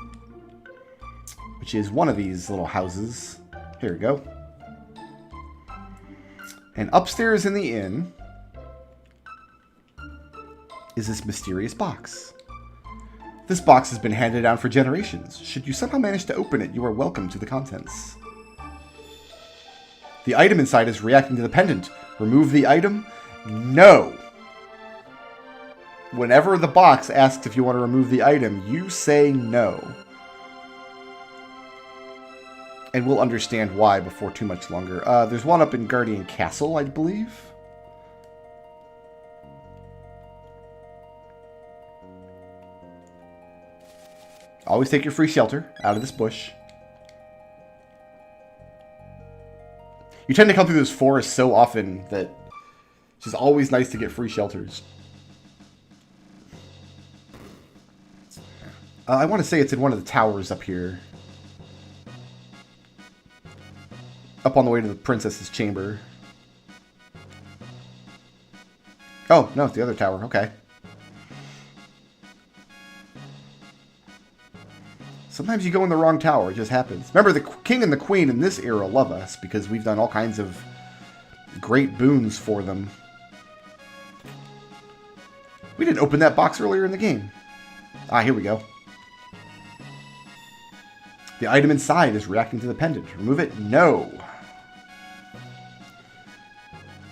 [SPEAKER 1] Which is one of these little houses. Here we go. And upstairs in the inn is this mysterious box. This box has been handed down for generations. Should you somehow manage to open it, you are welcome to the contents. The item inside is reacting to the pendant. Remove the item? No! Whenever the box asks if you want to remove the item, you say no. And we'll understand why before too much longer. There's one up in Guardian Castle, I believe. Always take your free shelter out of this bush. You tend to come through this forest so often that it's just always nice to get free shelters. I want to say it's in one of the towers up here. Up on the way to the princess's chamber. Oh, no, it's the other tower. Okay. Sometimes you go in the wrong tower. It just happens. Remember, the king and the queen in this era love us because we've done all kinds of great boons for them. We didn't open that box earlier in the game. Ah, here we go. The item inside is reacting to the pendant. Remove it? No.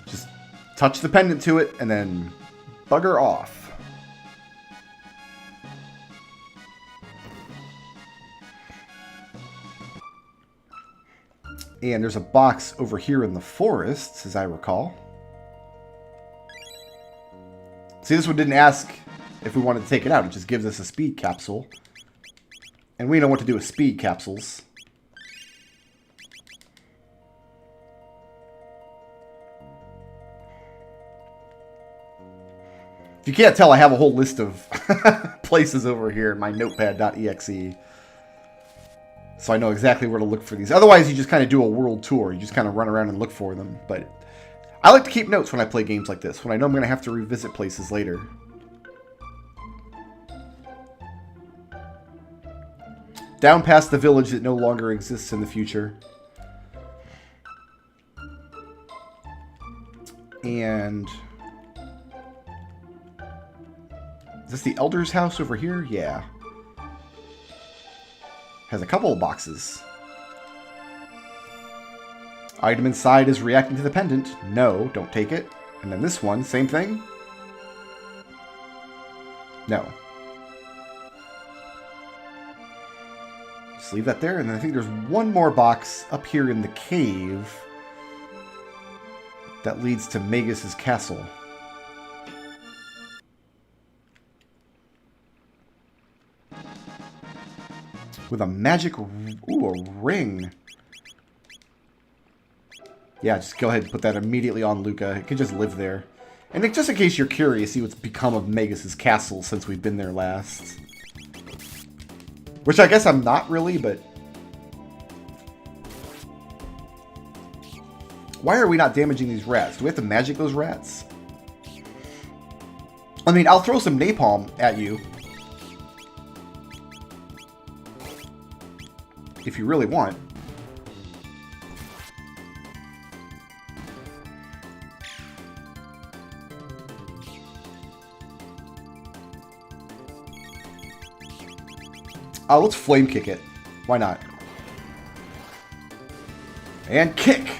[SPEAKER 1] Just touch the pendant to it and then bugger off. And there's a box over here in the forests, as I recall. See, this one didn't ask if we wanted to take it out. It just gives us a speed capsule. And we know what to do with speed capsules. If you can't tell, I have a whole list of places over here in my notepad.exe. So I know exactly where to look for these. Otherwise, you just kind of do a world tour. You just kind of run around and look for them. But I like to keep notes when I play games like this, when I know I'm going to have to revisit places later. Down past the village that no longer exists in the future. And is this the Elder's house over here? Yeah. Has a couple of boxes. Item inside is reacting to the pendant. No, don't take it. And then this one, same thing. No. Just leave that there. And then I think there's one more box up here in the cave that leads to Magus's castle. With a magic... Ooh, a ring. Yeah, just go ahead and put that immediately on Luca. It can just live there. And just in case you're curious, see what's become of Magus's castle since we've been there last. Which I guess I'm not really, but... Why are we not damaging these rats? Do we have to magic those rats? I mean, I'll throw some napalm at you. If you really want. Let's flame kick it. Why not? And kick!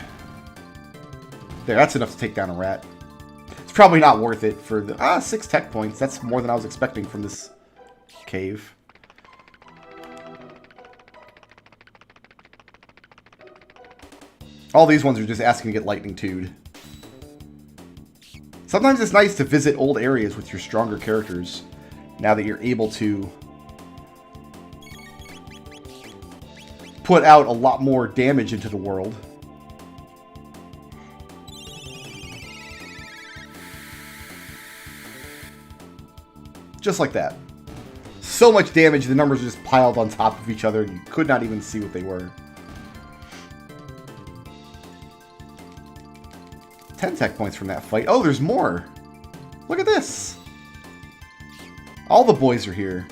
[SPEAKER 1] There, that's enough to take down a rat. It's probably not worth it for the... 6 tech points. That's more than I was expecting from this cave. All these ones are just asking to get lightning too'd. Sometimes it's nice to visit old areas with your stronger characters, now that you're able to put out a lot more damage into the world. Just like that. So much damage, the numbers are just piled on top of each other, and you could not even see what they were. 10 tech points from that fight. Oh, there's more. Look at this. All the boys are here.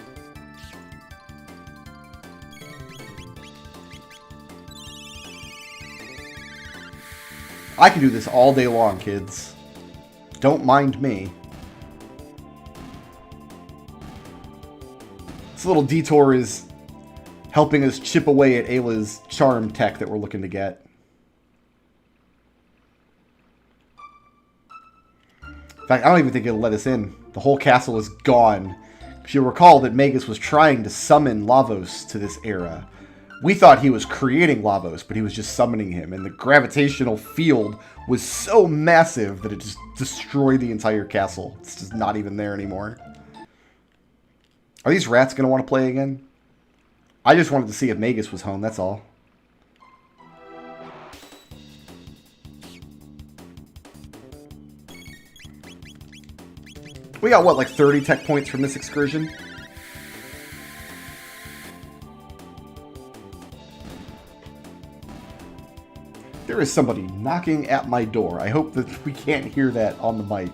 [SPEAKER 1] I can do this all day long, kids. Don't mind me. This little detour is helping us chip away at Ayla's charm tech that we're looking to get. In fact, I don't even think it'll let us in. The whole castle is gone. If you'll recall that Magus was trying to summon Lavos to this era. We thought he was creating Lavos, but he was just summoning him. And the gravitational field was so massive that it just destroyed the entire castle. It's just not even there anymore. Are these rats going to want to play again? I just wanted to see if Magus was home, that's all. We got, what, like 30 tech points from this excursion? There is somebody knocking at my door. I hope that we can't hear that on the mic.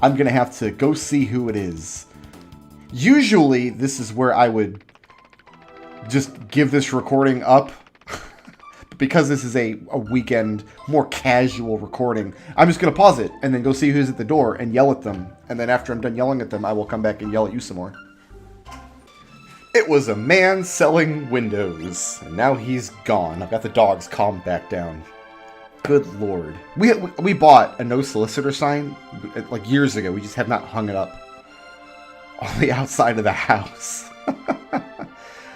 [SPEAKER 1] I'm going to have to go see who it is. Usually, this is where I would just give this recording up. But because this is a weekend, more casual recording, I'm just going to pause it and then go see who's at the door and yell at them. And then after I'm done yelling at them, I will come back and yell at you some more. It was a man selling windows, and now he's gone. I've got the dogs calmed back down. Good lord. We bought a no solicitor sign like years ago. We just have not hung it up on the outside of the house.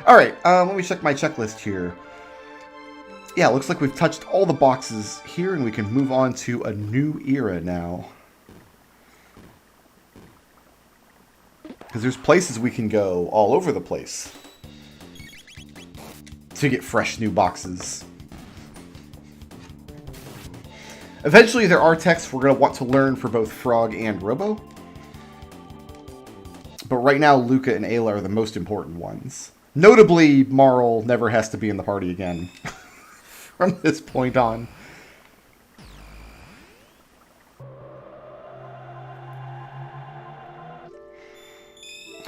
[SPEAKER 1] Alright, let me check my checklist here. Yeah, it looks like we've touched all the boxes here, and we can move on to a new era now. Because there's places we can go all over the place to get fresh new boxes. Eventually, there are techs we're going to want to learn for both Frog and Robo. But right now, Luca and Ayla are the most important ones. Notably, Marl never has to be in the party again from this point on.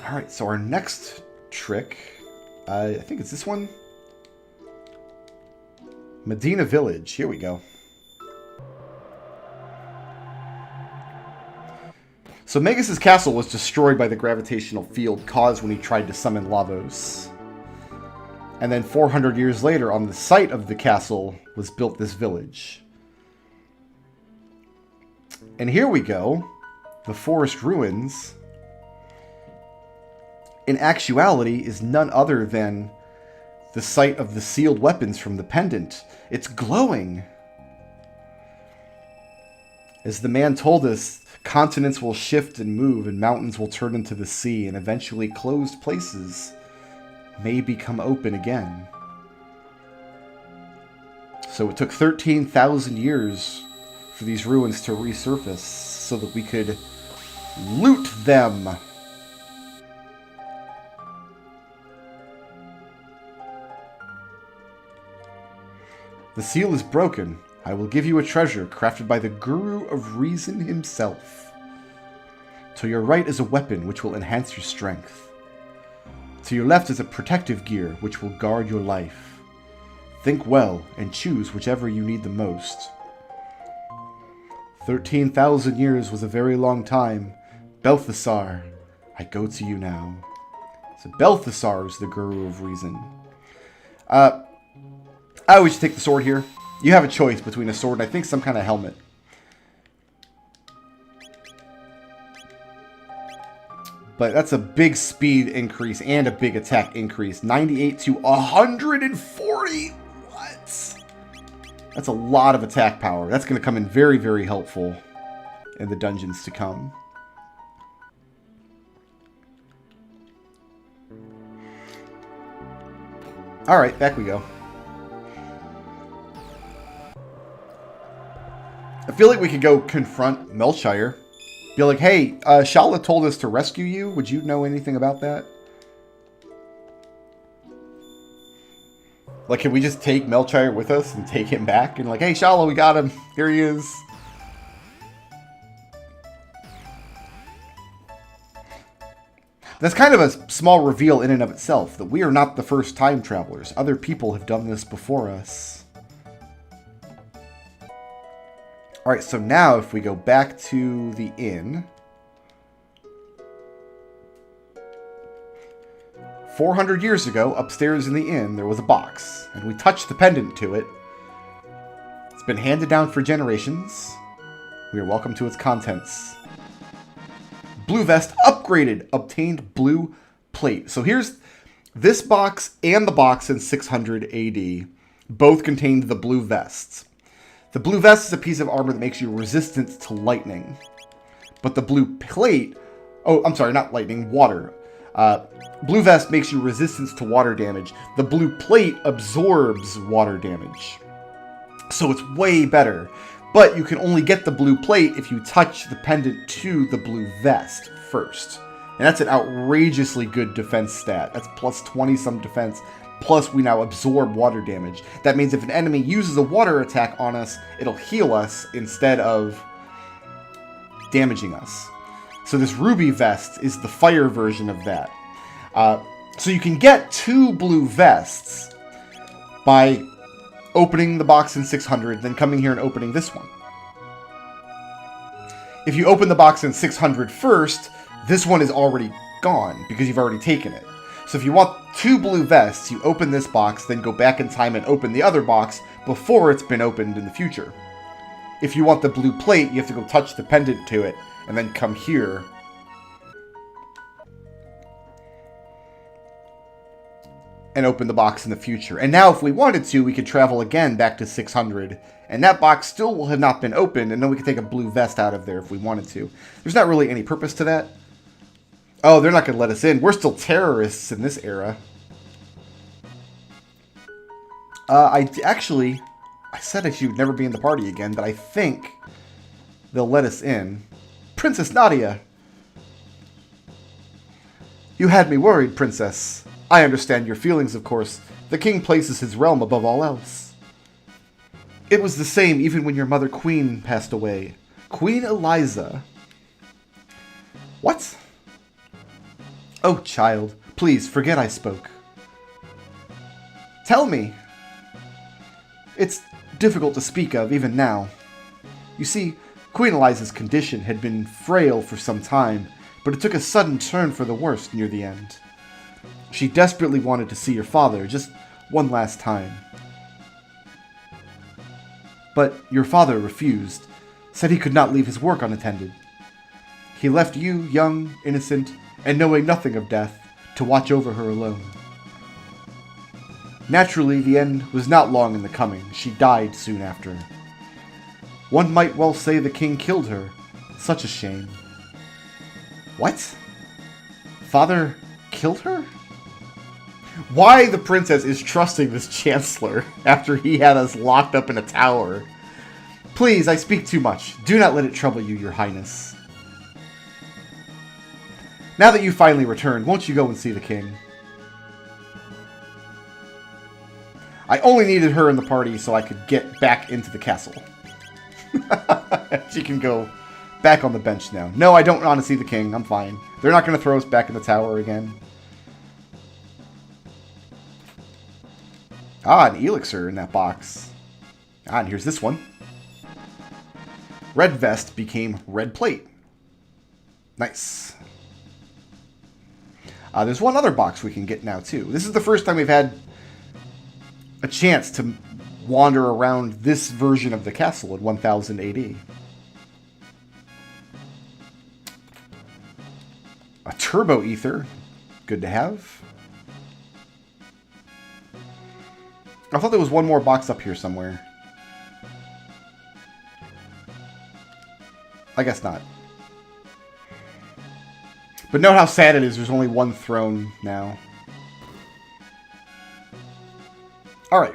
[SPEAKER 1] Alright, so our next trick, I think it's this one. Medina Village, here we go. So Magus' castle was destroyed by the gravitational field caused when he tried to summon Lavos. And then 400 years later, on the site of the castle, was built this village. And here we go, the forest ruins, in actuality, is none other than the site of the sealed weapons from the pendant. It's glowing. As the man told us, continents will shift and move, and mountains will turn into the sea, and eventually closed places may become open again. So it took 13,000 years for these ruins to resurface so that we could loot them. The seal is broken. I will give you a treasure crafted by the Guru of Reason himself. To your right is a weapon which will enhance your strength. To your left is a protective gear which will guard your life. Think well and choose whichever you need the most. 13,000 years was a very long time. Balthasar, I go to you now. So Balthasar is the Guru of Reason. I always take the sword here. You have a choice between a sword and I think some kind of helmet. But that's a big speed increase and a big attack increase. 98 to 140. What? That's a lot of attack power. That's going to come in very, very helpful in the dungeons to come. Alright, back we go. I feel like we could go confront Melchire. Be like, hey, Shala told us to rescue you. Would you know anything about that? Like, can we just take Melchire with us and take him back? And like, hey, Shala, we got him. Here he is. That's kind of a small reveal in and of itself, that we are not the first time travelers. Other people have done this before us. Alright, so now if we go back to the inn, 400 years ago, upstairs in the inn, there was a box, and we touched the pendant to it. It's been handed down for generations. We are welcome to its contents. Blue vest upgraded, obtained blue plate. So here's this box and the box in 600 AD. Both contained the blue vests. The blue vest is a piece of armor that makes you resistant to lightning. But the blue plate... Oh, I'm sorry, not lightning, water. Blue vest makes you resistance to water damage. The blue plate absorbs water damage. So it's way better. But you can only get the blue plate if you touch the pendant to the blue vest first. And that's an outrageously good defense stat. That's plus 20 some defense. Plus, we now absorb water damage. That means if an enemy uses a water attack on us, it'll heal us instead of damaging us. So this ruby vest is the fire version of that. So you can get 2 blue vests by opening the box in 600, then coming here and opening this one. If you open the box in 600 first, this one is already gone because you've already taken it. So if you want 2 blue vests, you open this box, then go back in time and open the other box before it's been opened in the future. If you want the blue plate, you have to go touch the pendant to it, and then come here. And open the box in the future. And now if we wanted to, we could travel again back to 600. And that box still will have not been opened, and then we could take a blue vest out of there if we wanted to. There's not really any purpose to that. Oh, they're not going to let us in. We're still terrorists in this era. I said she would never be in the party again, but I think they'll let us in. Princess Nadia! You had me worried, Princess. I understand your feelings, of course. The king places his realm above all else. It was the same even when your mother Queen passed away. Queen Eliza. What? Oh, child, please forget I spoke. Tell me. It's difficult to speak of, even now. You see, Queen Eliza's condition had been frail for some time, but it took a sudden turn for the worst near the end. She desperately wanted to see your father, just one last time. But your father refused, said he could not leave his work unattended. He left you, young, innocent, and knowing nothing of death, to watch over her alone. Naturally, the end was not long in the coming. She died soon after. One might well say the king killed her. Such a shame. What? Father killed her? Why the princess is trusting this chancellor after he had us locked up in a tower? Please, I speak too much. Do not let it trouble you, your highness. Now that you finally returned, won't you go and see the king? I only needed her in the party so I could get back into the castle. She can go back on the bench now. No, I don't want to see the king. I'm fine. They're not going to throw us back in the tower again. Ah, an elixir in that box. Ah, and here's this one. Red vest became red plate. Nice. There's one other box we can get now, too. This is the first time we've had a chance to wander around this version of the castle in 1000 AD. A turbo ether. Good to have. I thought there was one more box up here somewhere. I guess not. But note how sad it is. There's only one throne now. Alright.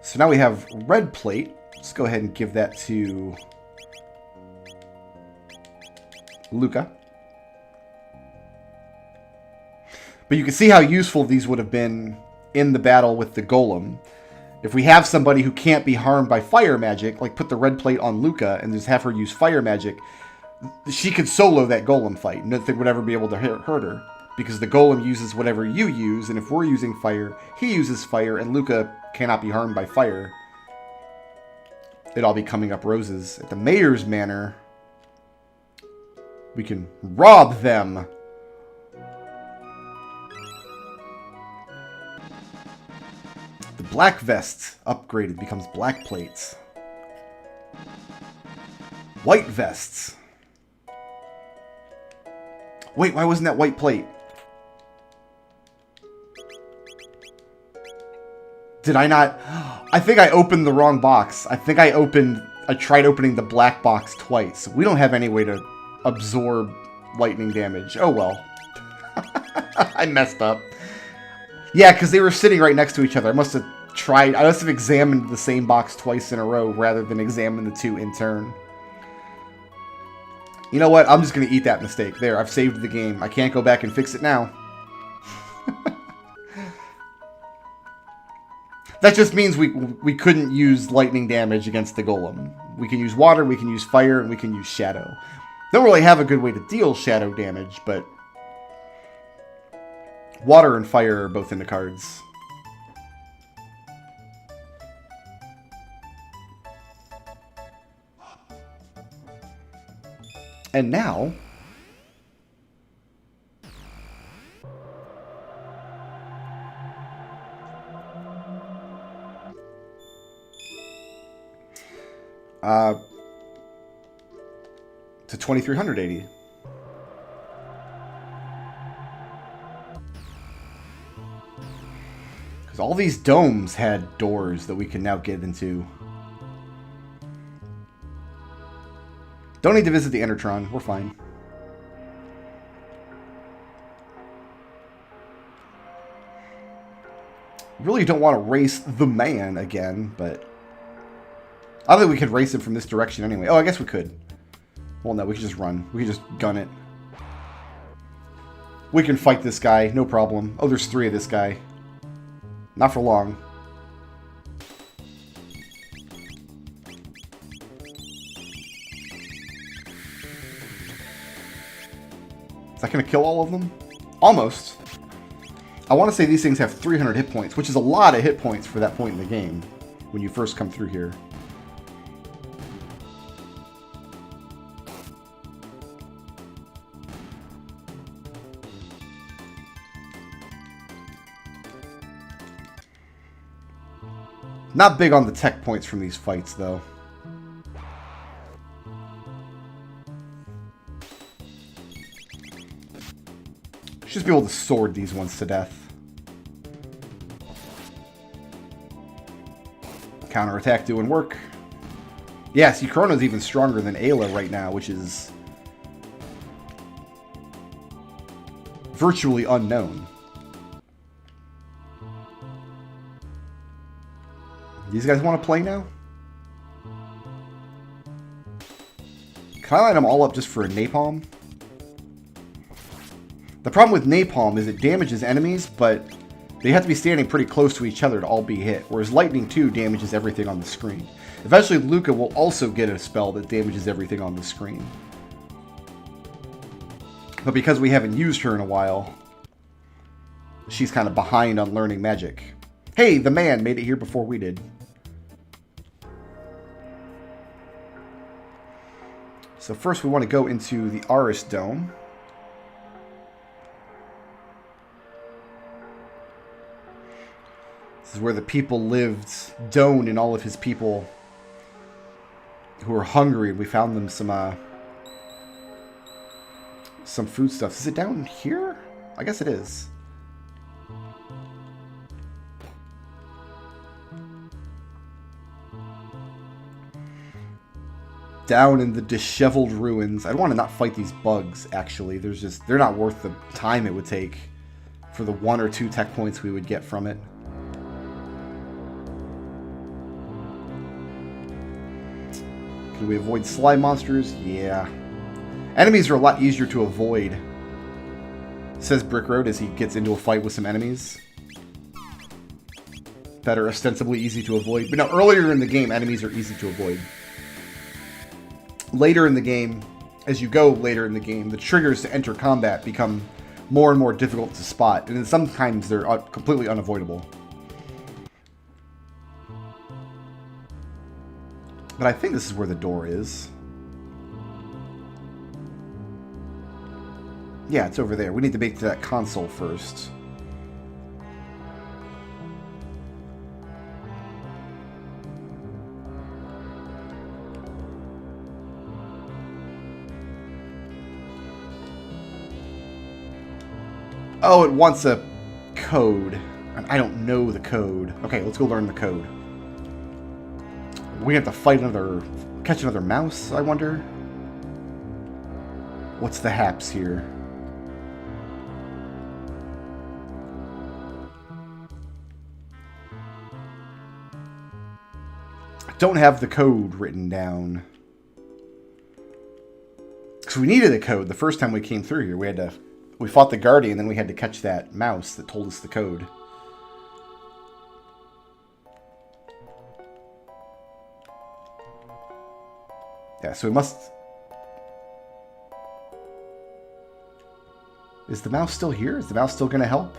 [SPEAKER 1] So now we have red plate. Let's go ahead and give that to Luca. But you can see how useful these would have been in the battle with the golem. If we have somebody who can't be harmed by fire magic, like put the red plate on Luca and just have her use fire magic, she could solo that golem fight. Nothing would ever be able to hurt her. Because the golem uses whatever you use, and if we're using fire, he uses fire, and Luca cannot be harmed by fire. it all be coming up roses. At the mayor's manor, we can rob them. The black vest upgraded becomes black plates. White vests. Wait, why wasn't that white plate? Did I not? I think I opened the wrong box. I tried opening the black box twice. We don't have any way to absorb lightning damage. Oh well. I messed up. Yeah, because they were sitting right next to each other. I must have examined the same box twice in a row rather than examine the two in turn. You know what? I'm just going to eat that mistake. There, I've saved the game. I can't go back and fix it now. That just means we couldn't use lightning damage against the golem. We can use water, we can use fire, and we can use shadow. Don't really have a good way to deal shadow damage, but water and fire are both in the cards. And now, to 2380. Because all these domes had doors that we can now get into. Don't need to visit the Endertron. We're fine. Really don't want to race the man again, but I don't think we could race him from this direction anyway. Oh, I guess we could. Well, no, we could just run. We could just gun it. We can fight this guy, no problem. Oh, there's 3 of this guy. Not for long. Is that going to kill all of them? Almost. I want to say these things have 300 hit points, which is a lot of hit points for that point in the game when you first come through here. Not big on the tech points from these fights, though. Should just be able to sword these ones to death. Counterattack doing work. Yeah, see, Chrono's even stronger than Ayla right now, which is virtually unknown. These guys want to play now? Can I line them all up just for a napalm? The problem with napalm is it damages enemies, but they have to be standing pretty close to each other to all be hit, whereas lightning 2 damages everything on the screen. Eventually, Luca will also get a spell that damages everything on the screen. But because we haven't used her in a while, she's kind of behind on learning magic. Hey, the man made it here before we did. So first we want to go into the Aris Dome. This is where the people lived. Doan and all of his people who were hungry. We found them some foodstuffs. Is it down here? I guess it is. Down in the disheveled ruins. I don't want to not fight these bugs, actually. They're not worth the time it would take for the 1 or 2 tech points we would get from it. Can we avoid slime monsters? Yeah. Enemies are a lot easier to avoid, says Brickroad as he gets into a fight with some enemies that are ostensibly easy to avoid. But no, earlier in the game, enemies are easy to avoid. Later in the game, as you go later in the game, the triggers to enter combat become more and more difficult to spot, and then sometimes they're completely unavoidable. But I think this is where the door is. Yeah, it's over there. We need to make it to that console first. Oh, it wants a code. And I don't know the code. Okay, let's go learn the code. We have to fight catch another mouse, I wonder? What's the haps here? I don't have the code written down. Because we needed a code the first time we came through here. We fought the Guardian, then we had to catch that mouse that told us the code. Yeah, so we must... Is the mouse still here? Is the mouse still going to help?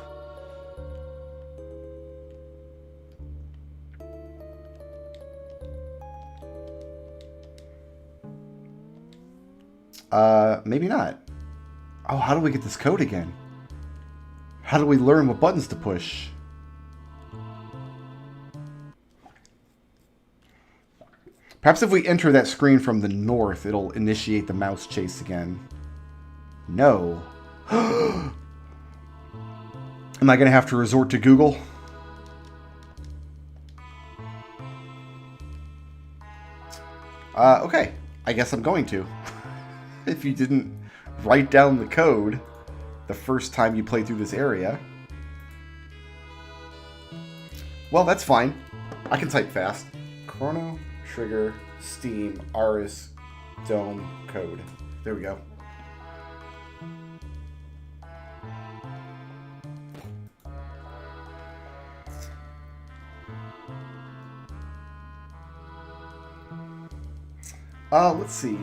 [SPEAKER 1] Maybe not. Oh, how do we get this code again? How do we learn what buttons to push? Perhaps if we enter that screen from the north, it'll initiate the mouse chase again. No. Am I going to have to resort to Google? Okay. I guess I'm going to. If you didn't write down the code the first time you played through this area. Well, that's fine. I can type fast. Chrono, Trigger, Steam, Aris, Dome, Code. There we go. Let's see.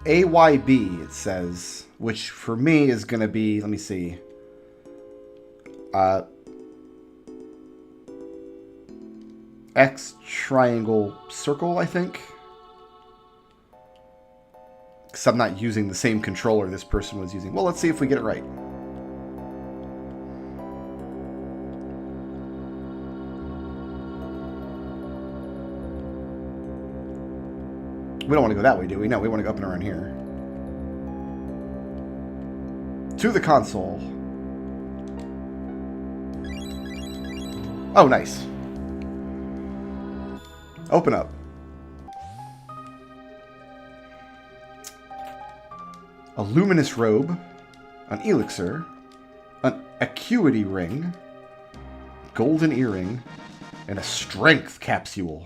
[SPEAKER 1] AYB, it says, which for me is going to be, let me see. X triangle circle, I think. Because I'm not using the same controller this person was using. Well, let's see if we get it right. We don't want to go that way, do we? No, we want to go up and around here. To the console. Oh, nice. Open up. A luminous robe, an elixir, an acuity ring, golden earring, and a strength capsule.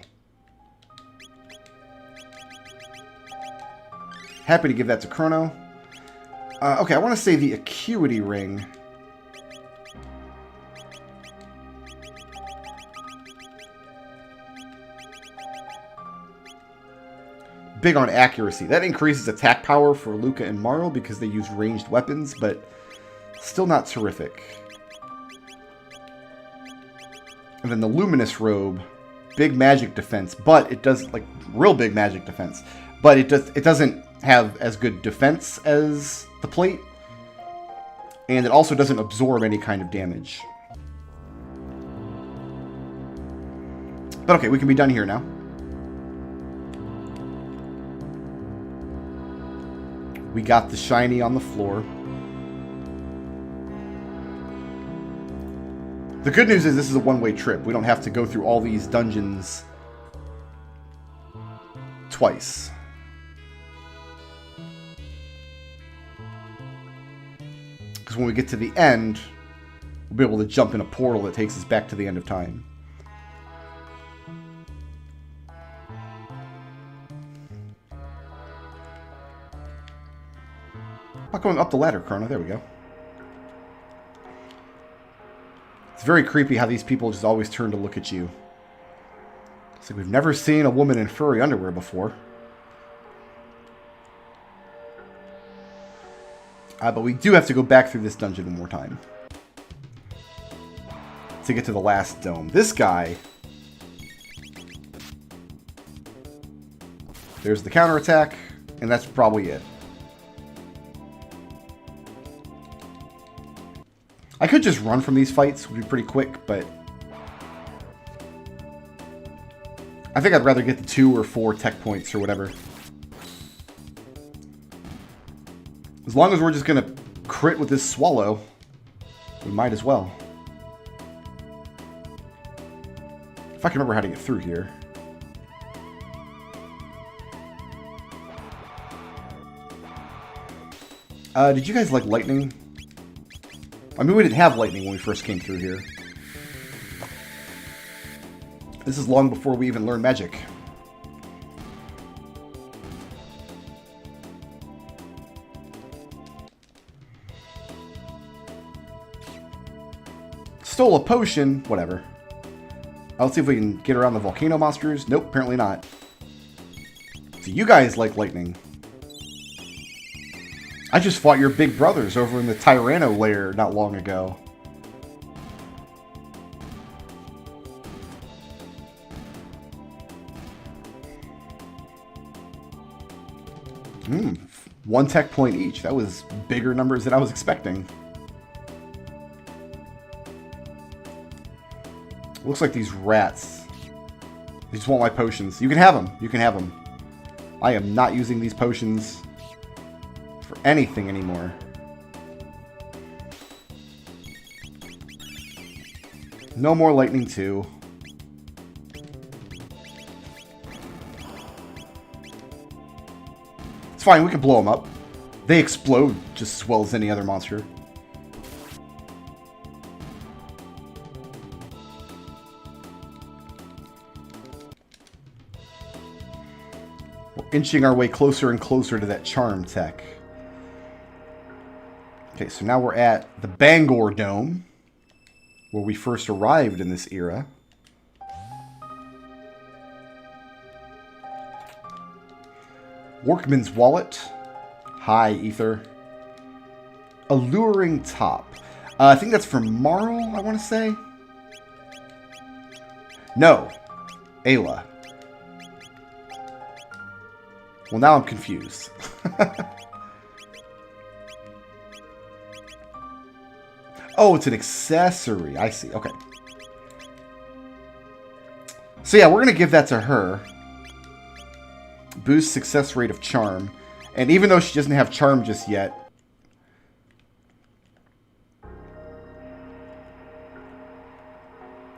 [SPEAKER 1] Happy to give that to Chrono. Okay, I want to say the acuity ring. Big on accuracy. That increases attack power for Luca and Mario because they use ranged weapons, but still not terrific. And then the luminous robe, big magic defense, but it does, like, real big magic defense. But it doesn't have as good defense as the plate. And it also doesn't absorb any kind of damage. But okay, we can be done here now. We got the shiny on the floor. The good news is this is a one-way trip. We don't have to go through all these dungeons twice. Because when we get to the end, we'll be able to jump in a portal that takes us back to the end of time. Not going up the ladder, Chrono. There we go. It's very creepy how these people just always turn to look at you. It's like we've never seen a woman in furry underwear before. But we do have to go back through this dungeon one more time to get to the last dome. This guy There's the counterattack, and that's probably it. I could just run from these fights, it would be pretty quick, but I think I'd rather get the 2 or 4 tech points or whatever. As long as we're just going to crit with this swallow, we might as well. If I can remember how to get through here. Did you guys like lightning? I mean, we didn't have lightning when we first came through here. This is long before we even learned magic. Stole a potion, whatever. Let's see if we can get around the volcano monsters. Nope, apparently not. So you guys like lightning. I just fought your big brothers over in the Tyranno lair not long ago. One tech point each. That was bigger numbers than I was expecting. Looks like these rats. They just want my potions. You can have them. You can have them. I am not using these potions for anything anymore. No more lightning 2. It's fine, we can blow them up. They explode just as well as any other monster. We're inching our way closer and closer to that charm tech. Okay, so now we're at the Bangor Dome, where we first arrived in this era. Workman's Wallet. Hi, Ether. Alluring Top. I think that's from Marl, I want to say. No. Ayla. Well, now I'm confused. Oh, it's an accessory. I see. Okay. So yeah, we're going to give that to her. Boost success rate of charm. And even though she doesn't have charm just yet,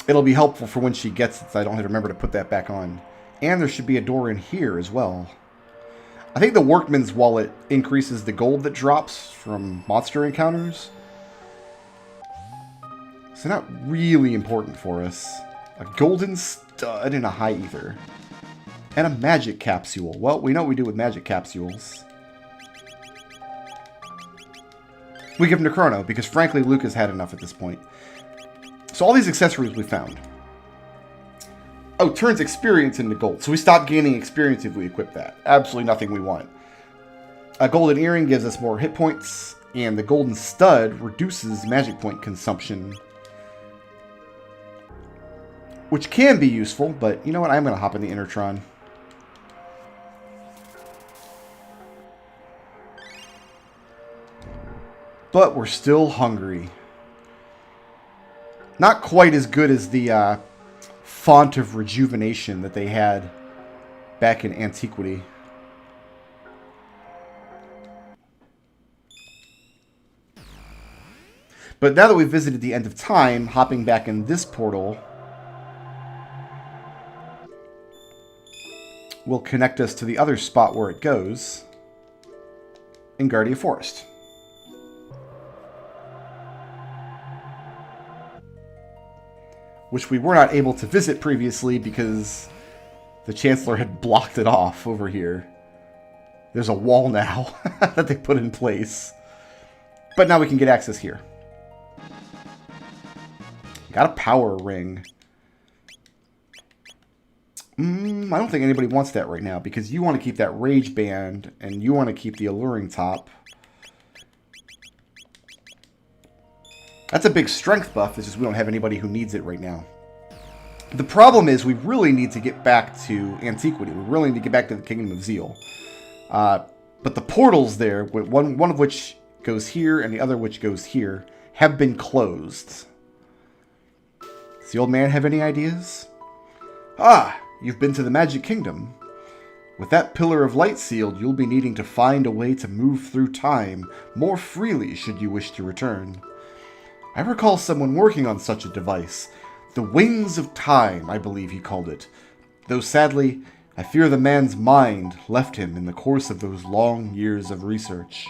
[SPEAKER 1] it'll be helpful for when she gets it, so I don't have to remember to put that back on. And there should be a door in here as well. I think the Workman's Wallet increases the gold that drops from monster encounters. So not really important for us. A golden stud and a high ether. And a magic capsule. Well, we know what we do with magic capsules. We give them to Chrono, because frankly, Luke has had enough at this point. So all these accessories we found. Oh, turns experience into gold. So we stop gaining experience if we equip that. Absolutely nothing we want. A golden earring gives us more hit points. And the golden stud reduces magic point consumption. Which can be useful, but you know what? I'm going to hop in the Intertron. But we're still hungry. Not quite as good as the font of rejuvenation that they had back in Antiquity. But now that we've visited the end of time, hopping back in this portal will connect us to the other spot where it goes in Guardia Forest. Which we were not able to visit previously because the Chancellor had blocked it off over here. There's a wall now that they put in place. But now we can get access here. Got a power ring. I don't think anybody wants that right now because you want to keep that Rage Band and you want to keep the Alluring Top. That's a big strength buff. It's just we don't have anybody who needs it right now. The problem is we really need to get back to Antiquity. We really need to get back to the Kingdom of Zeal. But the portals there, one of which goes here and the other which goes here, have been closed. Does the old man have any ideas? Ah, you've been to the Magic Kingdom. With that pillar of light sealed, you'll be needing to find a way to move through time more freely should you wish to return. I recall someone working on such a device. The Wings of Time, I believe he called it. Though sadly, I fear the man's mind left him in the course of those long years of research.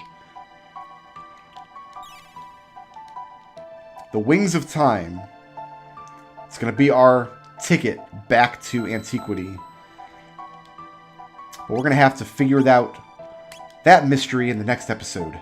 [SPEAKER 1] The Wings of Time. It's going to be our ticket back to Antiquity. But we're going to have to figure out that mystery in the next episode.